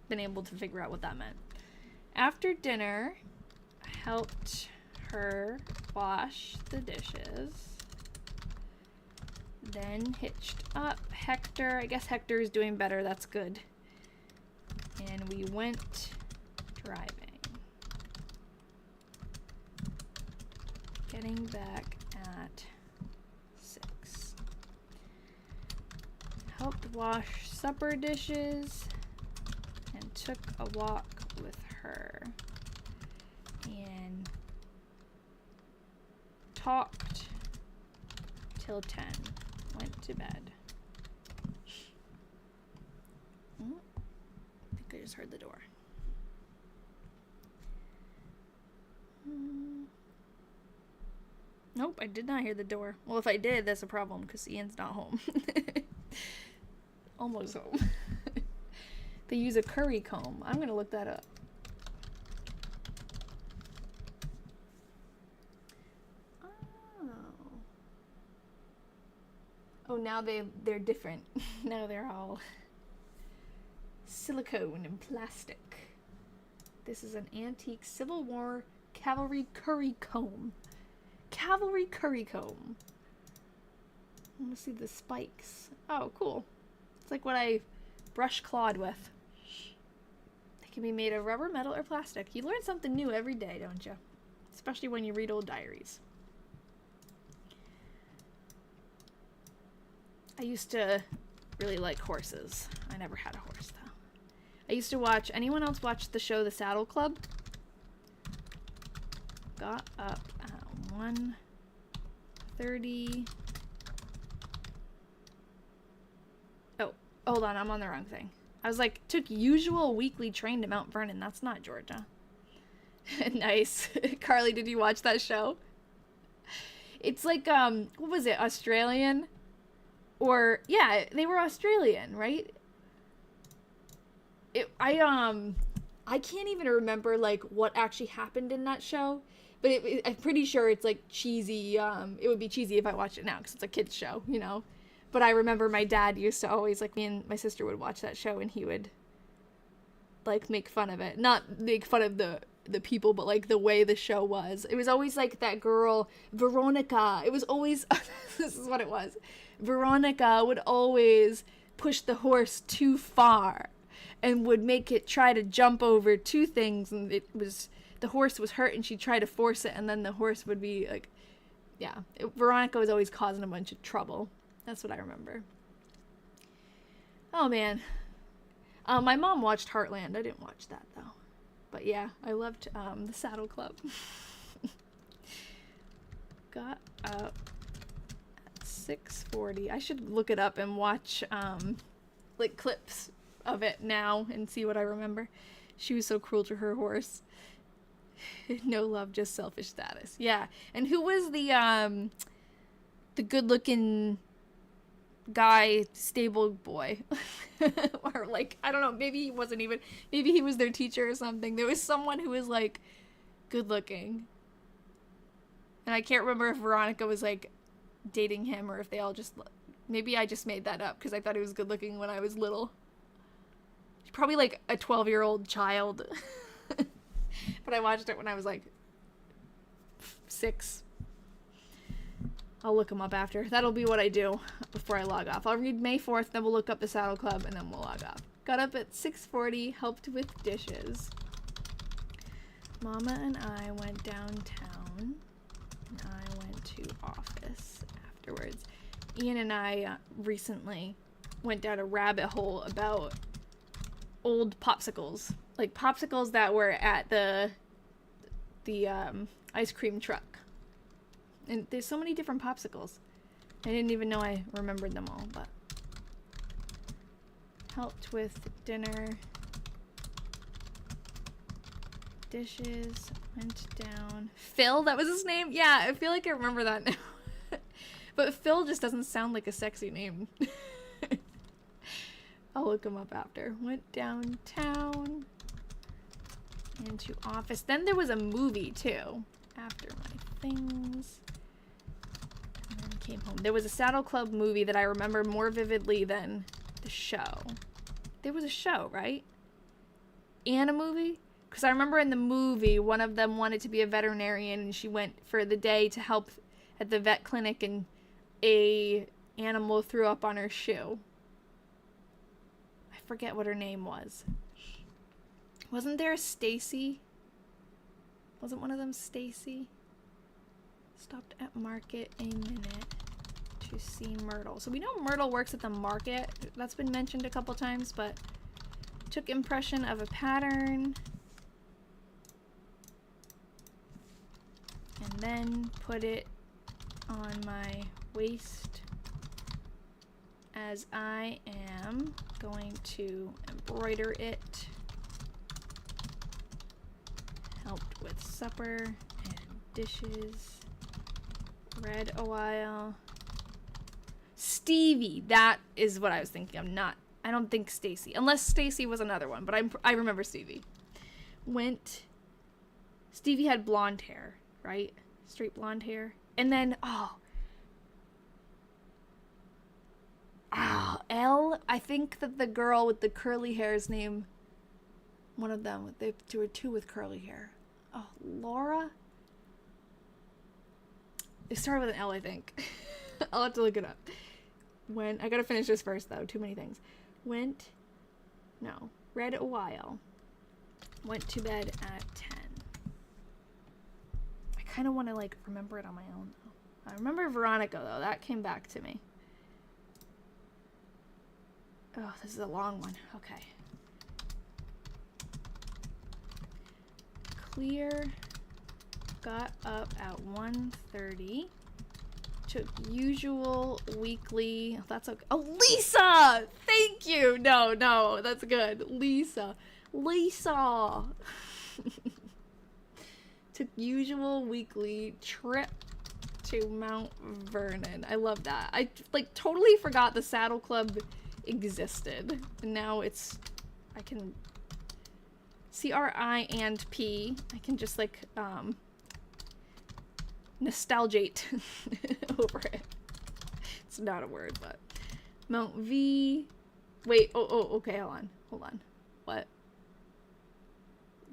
been able to figure out what that meant. After dinner, I helped her wash the dishes. Then hitched up Hector. I guess Hector is doing better. That's good. And we went driving. Getting back at 6. Helped wash supper dishes and took a walk with her and talked till 10. Went to bed. I think I just heard the door. Nope, I did not hear the door. Well, if I did, that's a problem, because Ian's not home. Almost home. They use a curry comb. I'm going to look that up. Oh, now they're different. Now they're all silicone and plastic. This is an antique Civil War cavalry curry comb. Cavalry curry comb. I want to see the spikes. Oh, cool. It's like what I brush clawed with. They can be made of rubber, metal, or plastic. You learn something new every day, don't you? Especially when you read old diaries. I used to really like horses. I never had a horse, though. I used to watch... Anyone else watch the show The Saddle Club? Got up at 1:30. Oh, hold on. I'm on the wrong thing. I was like, took usual weekly train to Mount Vernon. That's not Georgia. Nice. Carly, did you watch that show? It's like, what was it? Australian? Or, yeah, they were Australian, right? I can't even remember, like, what actually happened in that show. But I'm pretty sure it's, like, cheesy. It would be cheesy if I watched it now, because it's a kid's show, you know? But I remember my dad used to always, like, me and my sister would watch that show, and he would, like, make fun of it. Not make fun of the people, but, like, the way the show was. It was always, like, that girl, Veronica. It was always, this is what it was. Veronica would always push the horse too far and would make it try to jump over two things, and the horse was hurt and she'd try to force it, and then the horse would be like, yeah, Veronica was always causing a bunch of trouble. That's what I remember. Oh man. My mom watched Heartland. I didn't watch that though. But yeah, I loved the Saddle Club. Got up 6:40. I should look it up and watch like clips of it now and see what I remember. She was so cruel to her horse. No love, just selfish status. Yeah. And who was the good-looking guy, stable boy? Or like, I don't know, maybe he wasn't even, maybe he was their teacher or something. There was someone who was like good-looking. And I can't remember if Veronica was like dating him or if they all just, maybe I just made that up because I thought he was good-looking when I was little. He's probably like a 12-year-old child. But I watched it when I was like 6. I'll look them up after. That'll be what I do before I log off. I'll read May 4th, then we'll look up the Saddle Club, and then we'll log off. Got up at 6:40, helped with dishes. Mama and I went downtown, and I went to office afterwards. Ian and I recently went down a rabbit hole about old popsicles. Like popsicles that were at the ice cream truck. And there's so many different popsicles. I didn't even know I remembered them all, but helped with dinner, dishes, went down. Phil, that was his name? Yeah, I feel like I remember that now. But Phil just doesn't sound like a sexy name. I'll look him up after. Went downtown into office. Then there was a movie too after my things. And then came home. There was a Saddle Club movie that I remember more vividly than the show. There was a show, right? And a movie? Because I remember in the movie, one of them wanted to be a veterinarian and she went for the day to help at the vet clinic and a animal threw up on her shoe. I forget what her name was. Wasn't there a Stacy? Wasn't one of them Stacy? Stopped at market a minute to see Myrtle. So we know Myrtle works at the market. That's been mentioned a couple times, but took impression of a pattern. And then put it on my waist as I am going to embroider it. Helped with supper and dishes. Read a while. Stevie, that is what I was thinking. I don't think Stacy, unless Stacy was another one, but I remember Stevie. Stevie had blonde hair, right? Straight blonde hair. And then, Elle, I think that the girl with the curly hair's name, one of them, there were two with curly hair. Oh, Laura? It started with an L, I think. I'll have to look it up. I gotta finish this first, though. Too many things. Read a while. Went to bed at 10. I kind of want to, remember it on my own, though. I remember Veronica, though. That came back to me. Oh, this is a long one. Okay. Clear. Got up at 1:30. Took usual weekly. That's okay. Oh, Lisa! Thank you! No, that's good. Lisa. Took usual weekly trip to Mount Vernon. I love that. I, totally forgot the Saddle Club existed. And now I can... C-R-I and P. I can just, nostalgiate over it. It's not a word, but Mount V. Wait, okay, hold on. What?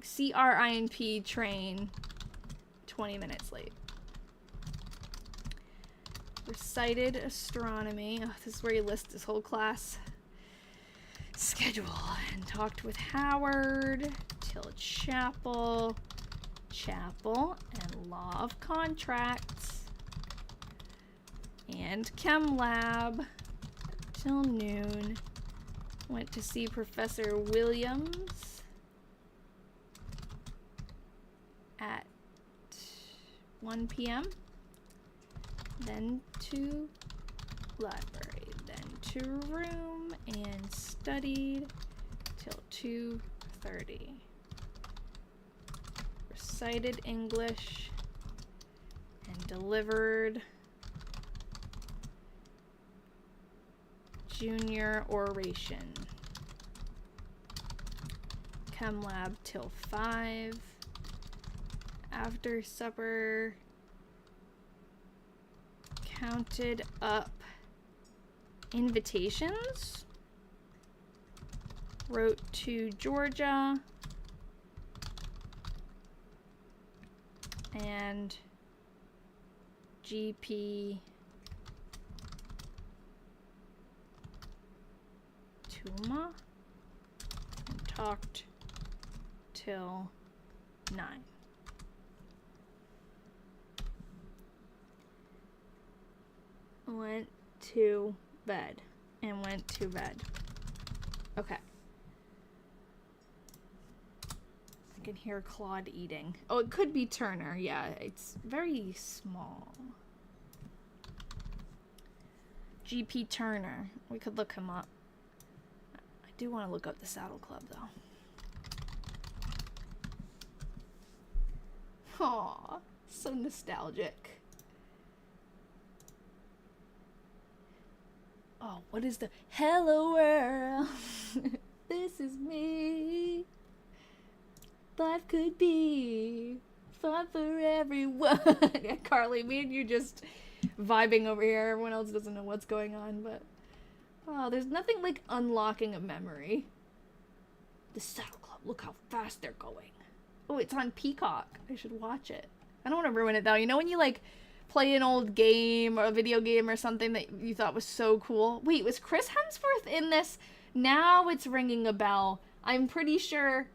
CRINP train 20 minutes late. Recited astronomy. Oh, this is where he lists his whole class schedule. And talked with Howard till chapel, and law of contracts, and chem lab till noon. Went to see Professor Williams at 1 p.m. Then to library, then to room and studied till 2:30. Recited English and delivered junior oration. Chem lab till 5. After supper, counted up invitations. Wrote to Georgia. And GP Tuma and talked till 9. Went to bed and went to bed. Okay. I can hear Claude eating. Oh, it could be Turner. Yeah, it's very small. GP Turner. We could look him up. I do want to look up the Saddle Club, though. Aw, so nostalgic. Oh, what is the... Hello, world. This is me. Life could be fun for everyone. Yeah, Carly, me and you just vibing over here. Everyone else doesn't know what's going on, but... Oh, there's nothing like unlocking a memory. The Saddle Club. Look how fast they're going. Oh, it's on Peacock. I should watch it. I don't want to ruin it, though. You know when you, like, play an old game or a video game or something that you thought was so cool? Wait, was Chris Hemsworth in this? Now it's ringing a bell. I'm pretty sure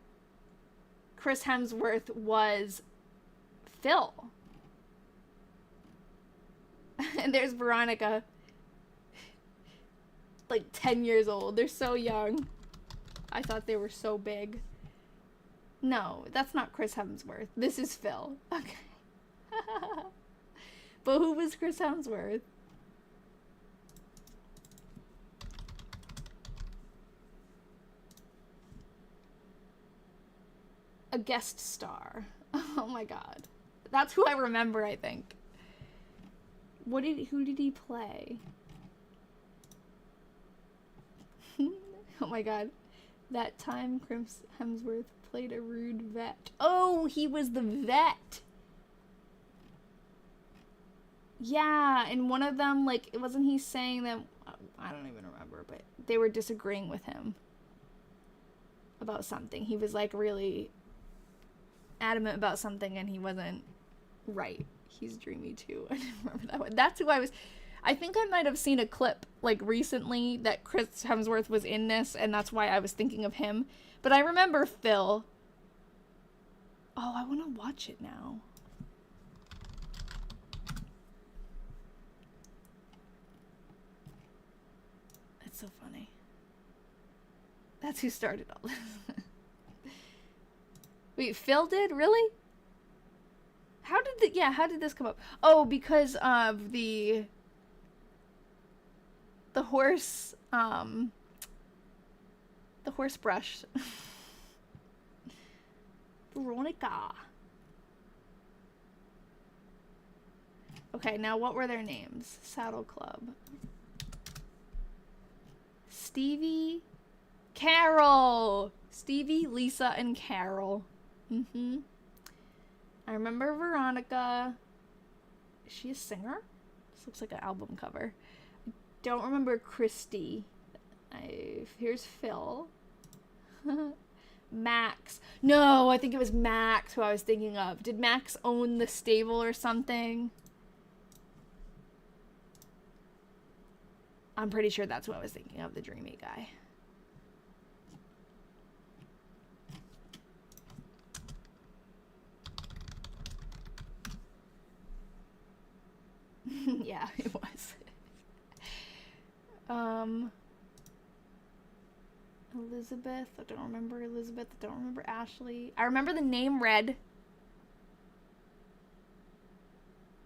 Chris Hemsworth was Phil. And there's Veronica. Like 10 years old. They're so young. I thought they were so big. No, that's not Chris Hemsworth. This is Phil. Okay. But who was Chris Hemsworth? A guest star. Oh my god. That's who I remember, I think. Who did he play? Oh my god. That time Chris Hemsworth played a rude vet. Oh, he was the vet. Yeah, and one of them, like, wasn't he saying that... I don't even remember, but they were disagreeing with him about something. He was, like, really adamant about something, and he wasn't right. He's dreamy, too. I didn't remember that one. That's who I was... I think I might have seen a clip, like, recently that Chris Hemsworth was in this, and that's why I was thinking of him. But I remember Phil. Oh, I want to watch it now. It's so funny. That's who started all this. Wait, Phil did? Really? How did this come up? Oh, because of the horse, the horse brush. Veronica. Okay, now what were their names? Saddle Club. Stevie, Carol. Stevie, Lisa, and Carol. I remember Veronica. Is she a singer? This looks like an album cover. I don't remember Christy. Here's Phil. Max. No, I think it was Max who I was thinking of. Did Max own the stable or something? I'm pretty sure that's what I was thinking of, the dreamy guy. Yeah, it was. Elizabeth. I don't remember Elizabeth. I don't remember Ashley. I remember the name Red.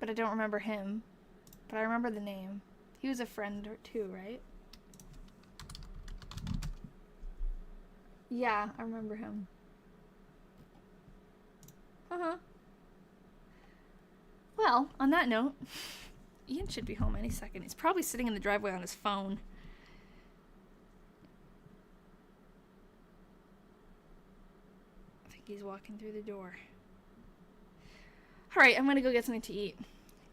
But I don't remember him. But I remember the name. He was a friend or two, right? Yeah, I remember him. Uh-huh. Well, on that note, Ian should be home any second. He's probably sitting in the driveway on his phone. I think he's walking through the door. Alright, I'm gonna go get something to eat.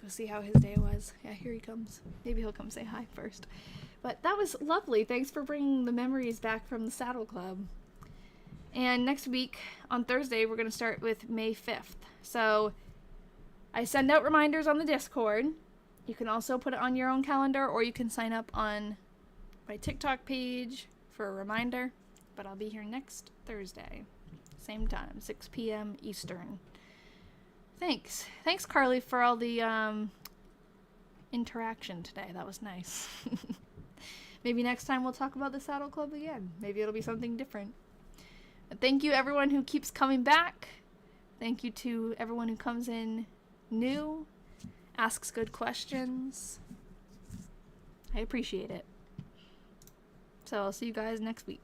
Go see how his day was. Yeah, here he comes. Maybe he'll come say hi first. But that was lovely. Thanks for bringing the memories back from the Saddle Club. And next week, on Thursday, we're going to start with May 5th. So I send out reminders on the Discord. You can also put it on your own calendar, or you can sign up on my TikTok page for a reminder. But I'll be here next Thursday. Same time, 6 p.m. Eastern. Thanks. Thanks, Carly, for all the interaction today. That was nice. Maybe next time we'll talk about the Saddle Club again. Maybe it'll be something different. But thank you, everyone who keeps coming back. Thank you to everyone who comes in new, asks good questions. I appreciate it. So I'll see you guys next week.